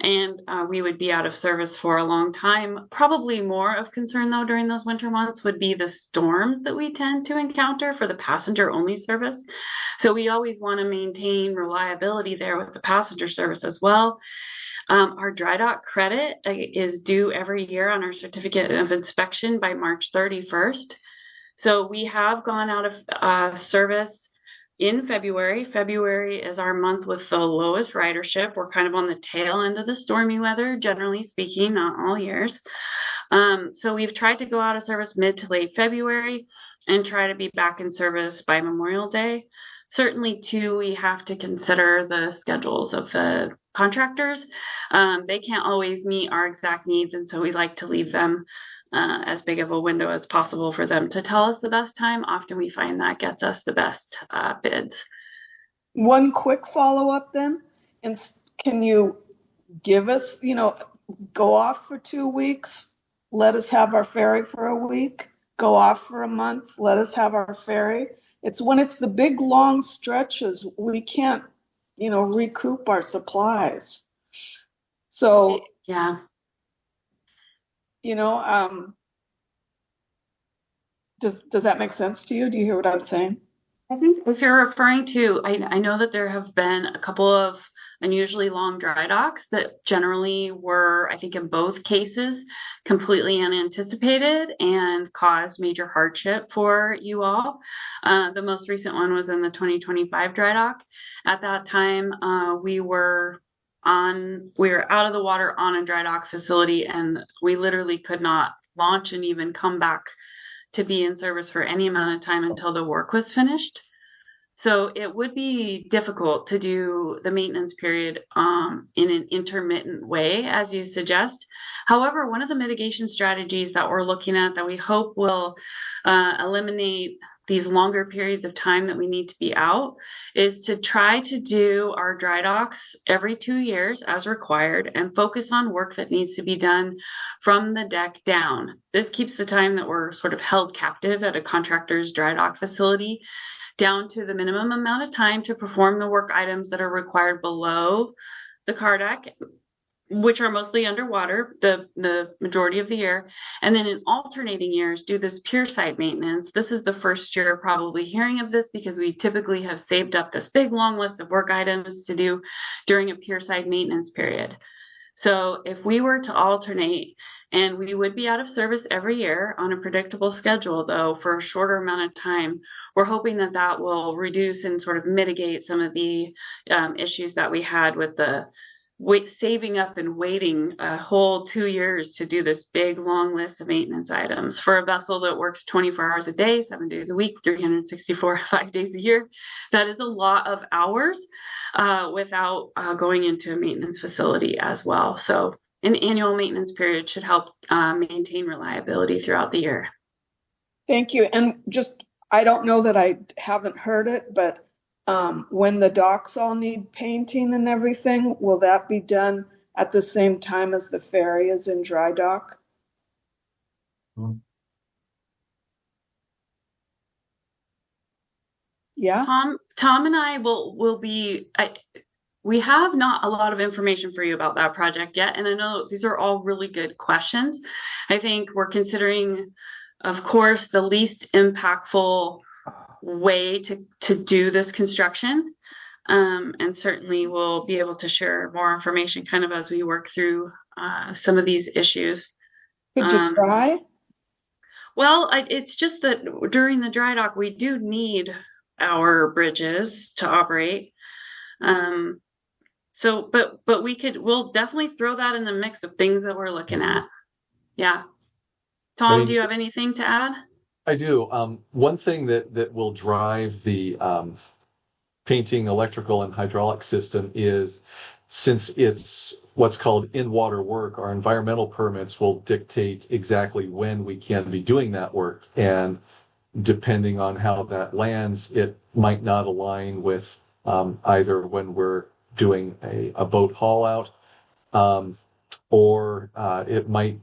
And we would be out of service for a long time. Probably more of concern, though, during those winter months would be the storms that we tend to encounter for the passenger only service. So we always want to maintain reliability there with the passenger service as well. Our dry dock credit is due every year on our certificate of inspection by March 31st. So we have gone out of service in February. February is our month with the lowest ridership. We're kind of on the tail end of the stormy weather, generally speaking, not all years. So we've tried to go out of service mid to late February and try to be back in service by Memorial Day. Certainly, too, we have to consider the schedules of the contractors. They can't always meet our exact needs, and so we like to leave them as big of a window as possible for them to tell us the best time. Often we find that gets us the best bids. One quick follow-up then, and can you give us, go off for 2 weeks, let us have our ferry for a week, go off for a month, let us have our ferry. It's when it's the big long stretches, we can't, recoup our supplies. So, yeah. Does that make sense to you? Do you hear what I'm saying? I think if you're referring to, I know that there have been a couple of unusually long dry docks that generally were, I think in both cases, completely unanticipated and caused major hardship for you all. The most recent one was in the 2025 dry dock. At that time, we were out of the water on a dry dock facility, and we literally could not launch and even come back to be in service for any amount of time until the work was finished. So it would be difficult to do the maintenance period in an intermittent way, as you suggest. However, one of the mitigation strategies that we're looking at that we hope will eliminate these longer periods of time that we need to be out is to try to do our dry docks every 2 years as required and focus on work that needs to be done from the deck down. This keeps the time that we're sort of held captive at a contractor's dry dock facility down to the minimum amount of time to perform the work items that are required below the car deck, which are mostly underwater the majority of the year, and then in alternating years do this pier side maintenance. This is the first year probably hearing of this because we typically have saved up this big long list of work items to do during a pier side maintenance period. So if we were to alternate, and we would be out of service every year on a predictable schedule, though, for a shorter amount of time, we're hoping that that will reduce and sort of mitigate some of the issues that we had with the saving up and waiting a whole 2 years to do this big long list of maintenance items for a vessel that works 24 hours a day, 7 days a week, 364 5 days a year. That is a lot of hours without going into a maintenance facility as well. So an annual maintenance period should help maintain reliability throughout the year. Thank you. And just, I don't know that I haven't heard it, but when the docks all need painting and everything, will that be done at the same time as the ferry is in dry dock? Yeah. Tom and I will be. We have not a lot of information for you about that project yet, and I know these are all really good questions. I think we're considering, of course, the least impactful way to do this construction, and certainly we'll be able to share more information kind of as we work through some of these issues. Could you try? Well, it's just that during the dry dock we do need our bridges to operate. So, but we'll definitely throw that in the mix of things that we're looking at. Yeah. Tom, do you have anything to add? I do. One thing that will drive the painting, electrical, and hydraulic system is, since it's what's called in-water work, our environmental permits will dictate exactly when we can be doing that work. And depending on how that lands, it might not align with either when we're doing a boat haul out, or it might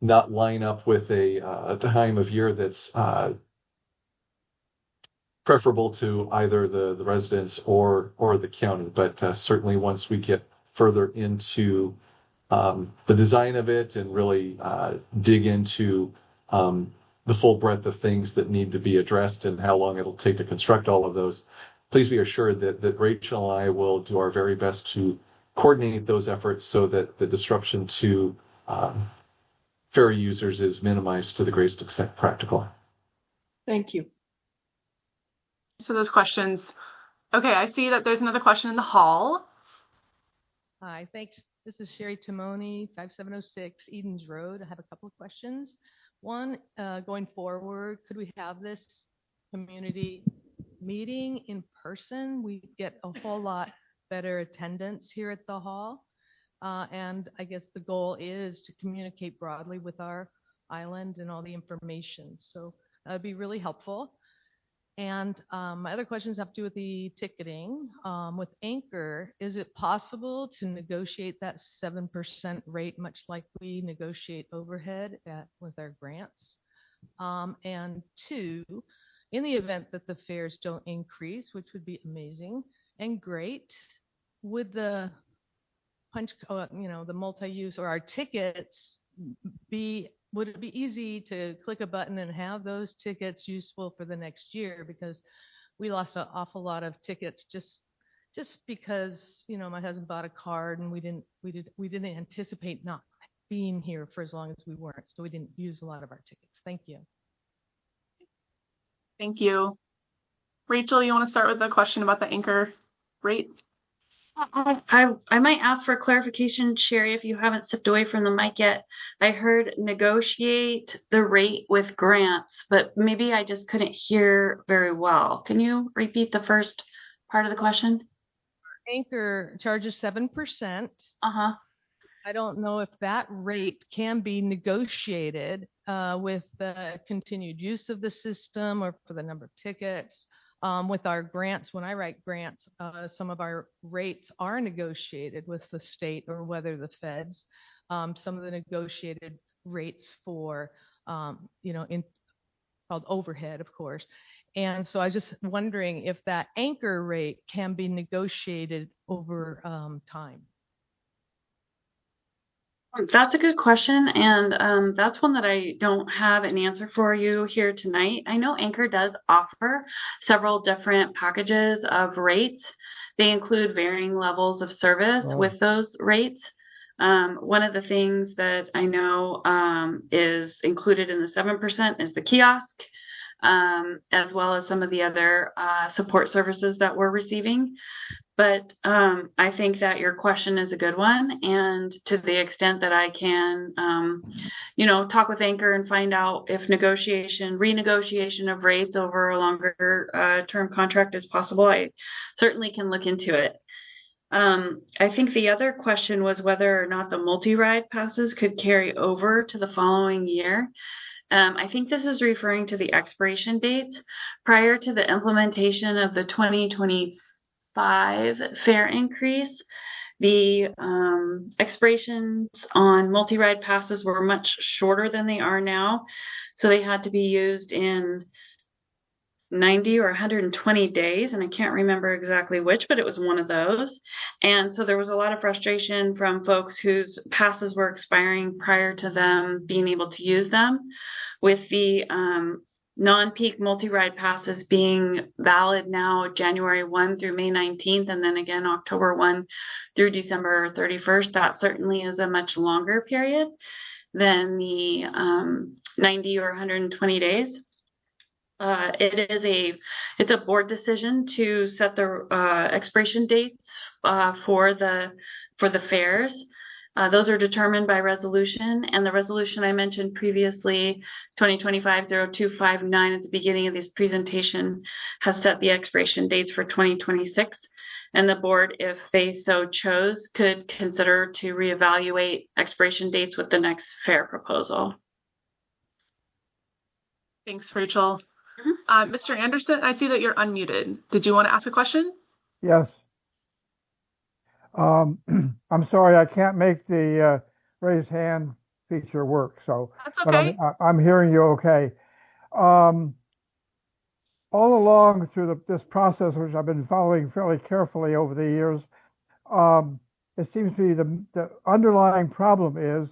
not line up with a time of year that's preferable to either the residents or the county. But certainly once we get further into the design of it and really dig into the full breadth of things that need to be addressed and how long it'll take to construct all of those, please be assured that Rachel and I will do our very best to coordinate those efforts so that the disruption to ferry users is minimized to the greatest extent practical. Thank you. Thanks for those questions. Okay, I see that there's another question in the hall. Hi, thanks. This is Sherry Timoni, 5706 Edens Road. I have a couple of questions. One, going forward, could we have this community meeting in person? We get a whole lot better attendance here at the hall. And I guess the goal is to communicate broadly with our island and all the information. So that would be really helpful. And my other questions have to do with the ticketing. With Anchor, is it possible to negotiate that 7% rate, much like we negotiate overhead with our grants? And two, in the event that the fares don't increase, which would be amazing and great, would the the multi-use or our tickets would it be easy to click a button and have those tickets useful for the next year? Because we lost an awful lot of tickets just because my husband bought a card and we didn't anticipate not being here for as long as we weren't, so we didn't use a lot of our tickets. Thank you. Thank you. Rachel, you want to start with the question about the Anchor rate? I might ask for clarification, Sherry, if you haven't stepped away from the mic yet. I heard negotiate the rate with grants, but maybe I just couldn't hear very well. Can you repeat the first part of the question? Anchor charges 7%. Uh-huh. I don't know if that rate can be negotiated with the continued use of the system or for the number of tickets. With our grants, when I write grants, some of our rates are negotiated with the state or whether the feds. Some of the negotiated rates for, called overhead, of course. And so I was just wondering if that Anchor rate can be negotiated over time. That's a good question, and that's one that I don't have an answer for you here tonight. I know Anchor does offer several different packages of rates. They include varying levels of service with those rates. One of the things that I know is included in the 7% is the kiosk, as well as some of the other support services that we're receiving. But I think that your question is a good one. And to the extent that I can, talk with Anchor and find out if renegotiation of rates over a longer term contract is possible, I certainly can look into it. I think the other question was whether or not the multi-ride passes could carry over to the following year. I think this is referring to the expiration dates prior to the implementation of the 2025 fare increase. The expirations on multi-ride passes were much shorter than they are now, so they had to be used in 90 or 120 days, and I can't remember exactly which, but it was one of those. And so there was a lot of frustration from folks whose passes were expiring prior to them being able to use them, with the non-peak multi-ride passes being valid now January 1 through May 19th, and then again October 1 through December 31st. That certainly is a much longer period than the 90 or 120 days. It's a board decision to set the expiration dates for the fares. Those are determined by resolution, and the resolution I mentioned previously, 2025-0259, at the beginning of this presentation, has set the expiration dates for 2026. And the board, if they so chose, could consider to reevaluate expiration dates with the next fare proposal. Thanks, Rachel. Mr. Anderson, I see that you're unmuted. Did you want to ask a question? Yes. I'm sorry, I can't make the raise hand feature work. So that's okay. But I'm hearing you okay. On all along through this process, which I've been following fairly carefully over the years, it seems to me the underlying problem is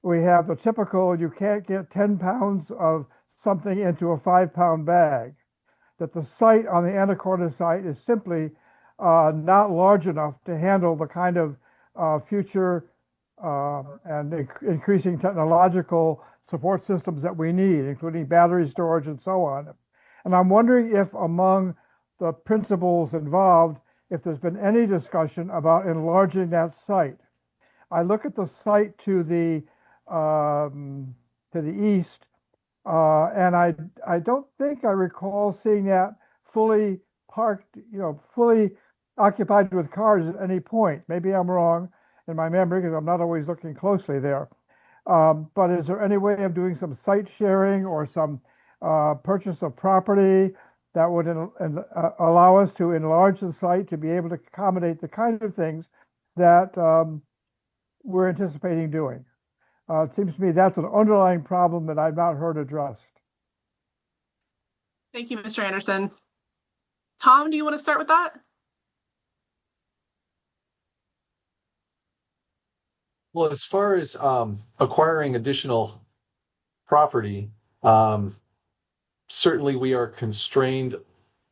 we have the typical you can't get 10 pounds of something into a 5-pound bag. That the site on the Anacortes site is simply not large enough to handle the kind of future and increasing technological support systems that we need, including battery storage and so on. And I'm wondering if among the principals involved, if there's been any discussion about enlarging that site. I look at the site to the east, and I don't think I recall seeing that fully parked, fully occupied with cars at any point. Maybe I'm wrong in my memory because I'm not always looking closely there. But is there any way of doing some site sharing or some purchase of property that would allow us to enlarge the site to be able to accommodate the kind of things that we're anticipating doing? It seems to me that's an underlying problem that I've not heard addressed. Thank you, Mr. Anderson. Tom, do you want to start with that? Well, as far as acquiring additional property, certainly we are constrained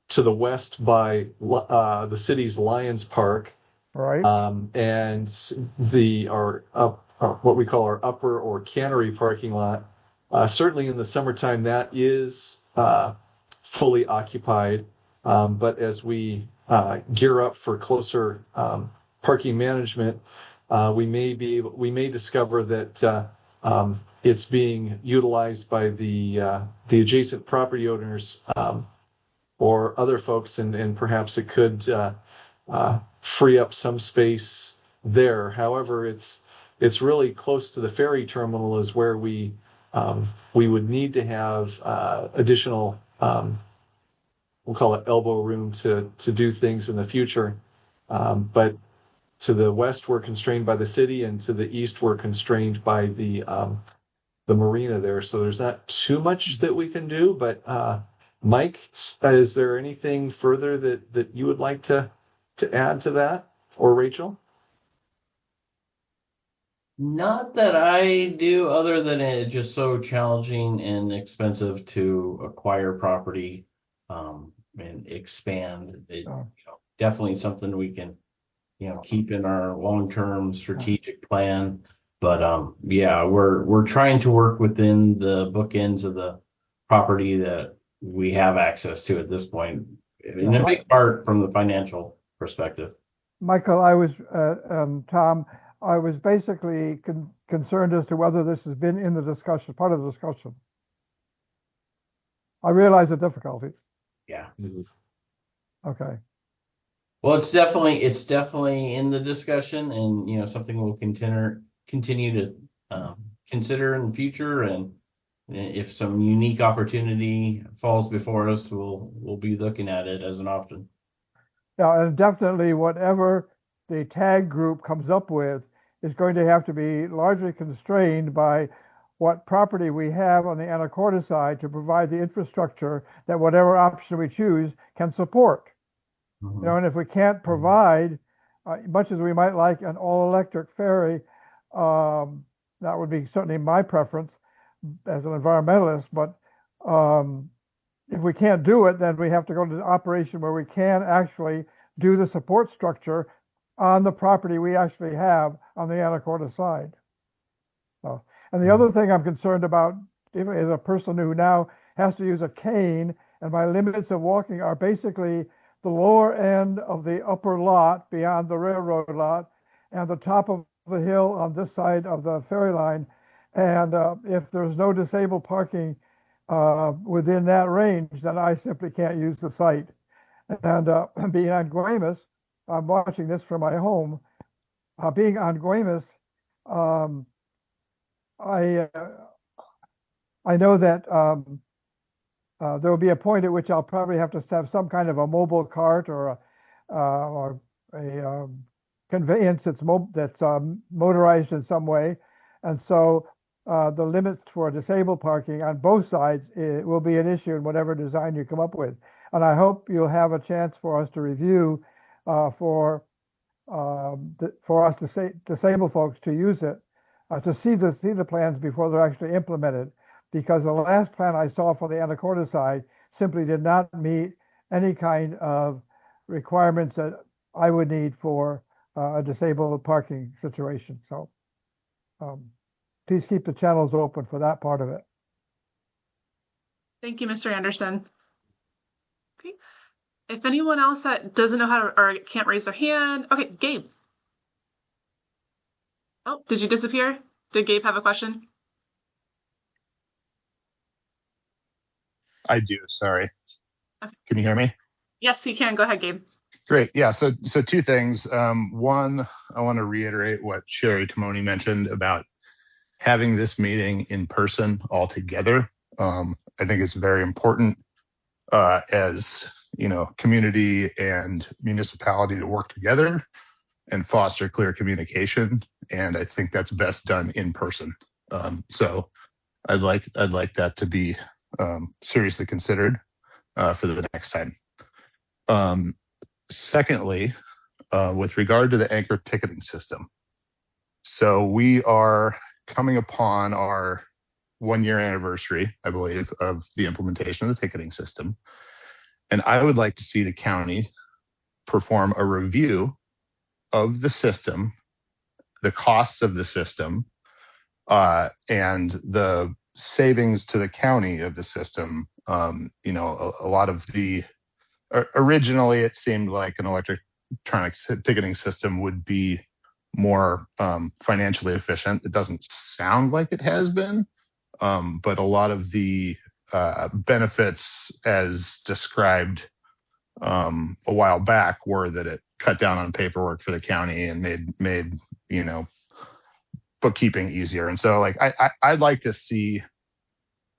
to the west by the city's Lions Park, right? And what we call our upper or cannery parking lot. Certainly in the summertime, that is fully occupied. But as we gear up for closer parking management, we may discover that it's being utilized by the adjacent property owners or other folks, and perhaps it could free up some space there. However, it's really close to the ferry terminal is where we would need to have additional we'll call it elbow room to do things in the future. But to the west, we're constrained by the city, and to the east, we're constrained by the marina there. So there's not too much that we can do. But Mike, is there anything further that you would like to add to that, or Rachel? Not that I do, other than it's just so challenging and expensive to acquire property and expand. Definitely something we can, keep in our long-term strategic plan. But we're trying to work within the bookends of the property that we have access to at this point, in a big part from the financial perspective. Michael, Tom, I was basically concerned as to whether this has been in the discussion, part of the discussion. I realize the difficulties. Yeah. Okay. Well, it's definitely in the discussion, and something we'll continue to consider in the future. And if some unique opportunity falls before us, we'll be looking at it as an option. Yeah, and definitely whatever the tag group comes up with is going to have to be largely constrained by what property we have on the Anacortes side to provide the infrastructure that whatever option we choose can support. Mm-hmm. And if we can't provide, much as we might like an all-electric ferry, that would be certainly my preference as an environmentalist. But if we can't do it, then we have to go to the operation where we can actually do the support structure on the property we actually have on the Anacortes side. And the other thing I'm concerned about is a person who now has to use a cane, and my limits of walking are basically the lower end of the upper lot beyond the railroad lot and the top of the hill on this side of the ferry line. And if there's no disabled parking within that range, then I simply can't use the site. And being on Guaymas, I'm watching this from my home. Being on Guaymas, I know that there will be a point at which I'll probably have to have some kind of a mobile cart or a conveyance that's motorized in some way, and so the limits for disabled parking on both sides will be an issue in whatever design you come up with. and I hope you'll have a chance for us to review for us to disable folks to use it, to see the plans before they're actually implemented. Because the last plan I saw for the Anacortes side simply did not meet any kind of requirements that I would need for a disabled parking situation. So please keep the channels open for that part of it. Thank you, Mr. Anderson. Okay. If anyone else that doesn't know how to or can't raise their hand, okay, Gabe. Oh, did you disappear? Did Gabe have a question? I do, sorry. Okay. Can you hear me? Yes, we can. Go ahead, Gabe. Great. Yeah. So two things. One, I want to reiterate what Sherry Timoni mentioned about having this meeting in person altogether. I think it's very important as community and municipality to work together and foster clear communication. And I think that's best done in person. So I'd like that to be seriously considered for the next time. Secondly, with regard to the anchor ticketing system, so we are coming upon our 1-year anniversary, I believe, of the implementation of the ticketing system. And I would like to see the county perform a review of the system, the costs of the system, and the savings to the county of the system. A lot of originally it seemed like an electronic ticketing system would be more financially efficient. It doesn't sound like it has been, but a lot of the benefits as described a while back were that it cut down on paperwork for the county and made bookkeeping easier. And so I'd like to see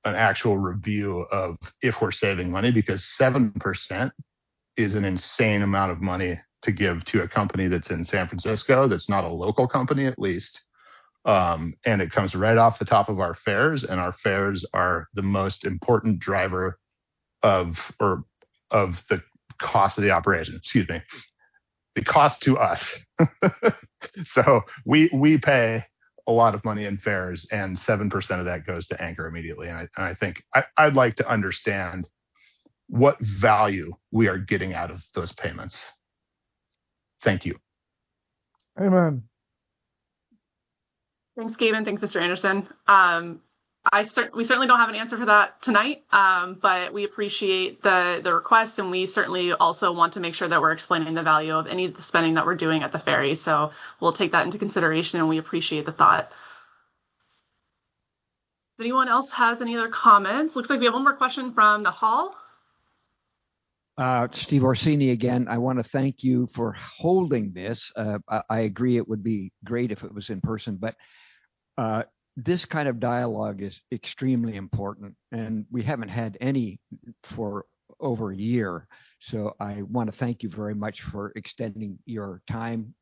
an actual review of if we're saving money, because 7% is an insane amount of money to give to a company that's in San Francisco, that's not a local company at least. And it comes right off the top of our fares, and our fares are the most important driver of the cost of the operation. Excuse me, the cost to us. So we pay a lot of money in fares, and 7% of that goes to Anchor immediately. And I think I'd like to understand what value we are getting out of those payments. Thank you. Amen. Thanks, Gabe, and thanks, Mr. Anderson. We certainly don't have an answer for that tonight, but we appreciate the request, and we certainly also want to make sure that we're explaining the value of any of the spending that we're doing at the ferry. So we'll take that into consideration, and we appreciate the thought. If anyone else has any other comments, looks like we have one more question from the hall. Steve Orsini again. I want to thank you for holding this. I agree it would be great if it was in person, but this kind of dialogue is extremely important, and we haven't had any for over a year. So I want to thank you very much for extending your time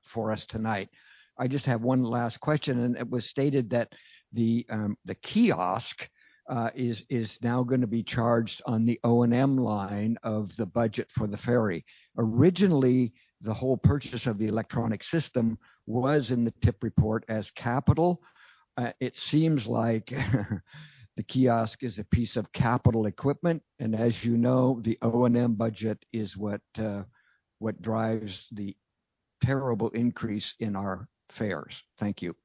for us tonight. I just have one last question, and it was stated that the kiosk is now going to be charged on the O&M line of the budget for the ferry. Originally, the whole purchase of the electronic system was in the tip report as capital. It seems like the kiosk is a piece of capital equipment, and as you know, the O&M budget is what drives the terrible increase in our fares. Thank you.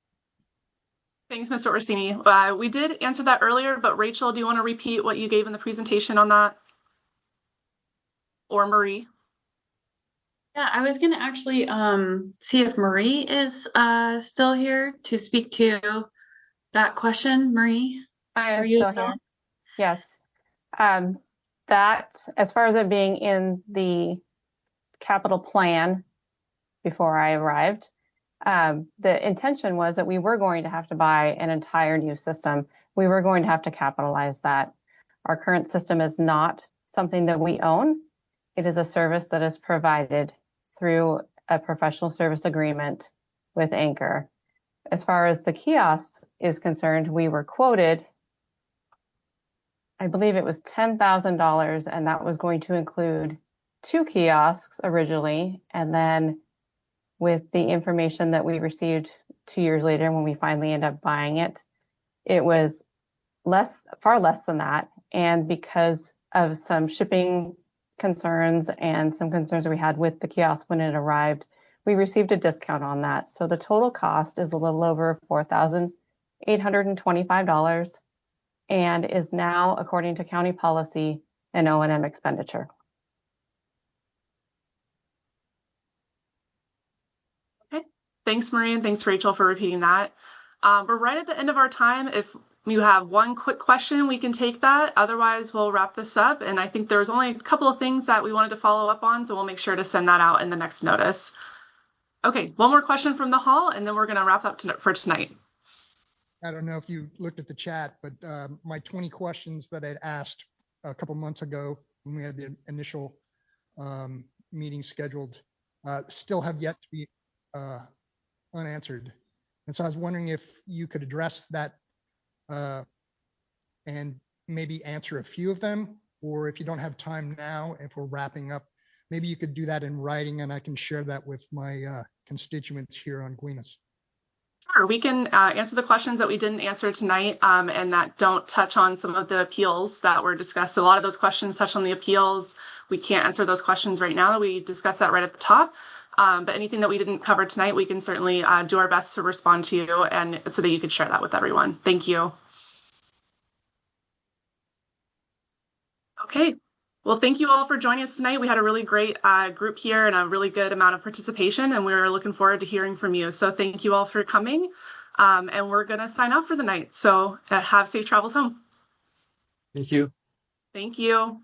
Thanks, Mr. Orsini. We did answer that earlier, but Rachel, do you want to repeat what you gave in the presentation on that? Or Marie? Yeah, I was going to actually see if Marie is still here to speak to that question. Marie? I am still here. Yes. That, as far as it being in the capital plan before I arrived, the intention was that we were going to have to buy an entire new system. We were going to have to capitalize that. Our current system is not something that we own. It is a service that is provided through a professional service agreement with Anchor. As far as the kiosk is concerned, we were quoted I believe it was $10,000, and that was going to include 2 kiosks originally. And then with the information that we received 2 years later, when we finally ended up buying it, it was far less than that. And because of some shipping concerns and some concerns we had with the kiosk when it arrived, we received a discount on that. So the total cost is a little over $4,825 and is now, according to county policy, an O&M expenditure. Okay, thanks, Marie, and thanks, Rachel, for repeating that. We're right at the end of our time. If you have one quick question, we can take that. Otherwise, we'll wrap this up. And I think there's only a couple of things that we wanted to follow up on, so we'll make sure to send that out in the next notice. Okay, one more question from the hall, and then we're going to wrap up for tonight. I don't know if you looked at the chat, but my 20 questions that I'd asked a couple months ago when we had the initial meeting scheduled still have yet to be unanswered. And so I was wondering if you could address that and maybe answer a few of them, or if you don't have time now, if we're wrapping up, maybe you could do that in writing and I can share that with my constituents here on Guimas. Sure, we can answer the questions that we didn't answer tonight and that don't touch on some of the appeals that were discussed. A lot of those questions touch on the appeals. We can't answer those questions right now. We discussed that right at the top. But anything that we didn't cover tonight, we can certainly do our best to respond to you and so that you could share that with everyone. Thank you. Okay. Well, thank you all for joining us tonight. We had a really great group here and a really good amount of participation, and we're looking forward to hearing from you. So thank you all for coming, and we're going to sign off for the night. So have safe travels home. Thank you. Thank you.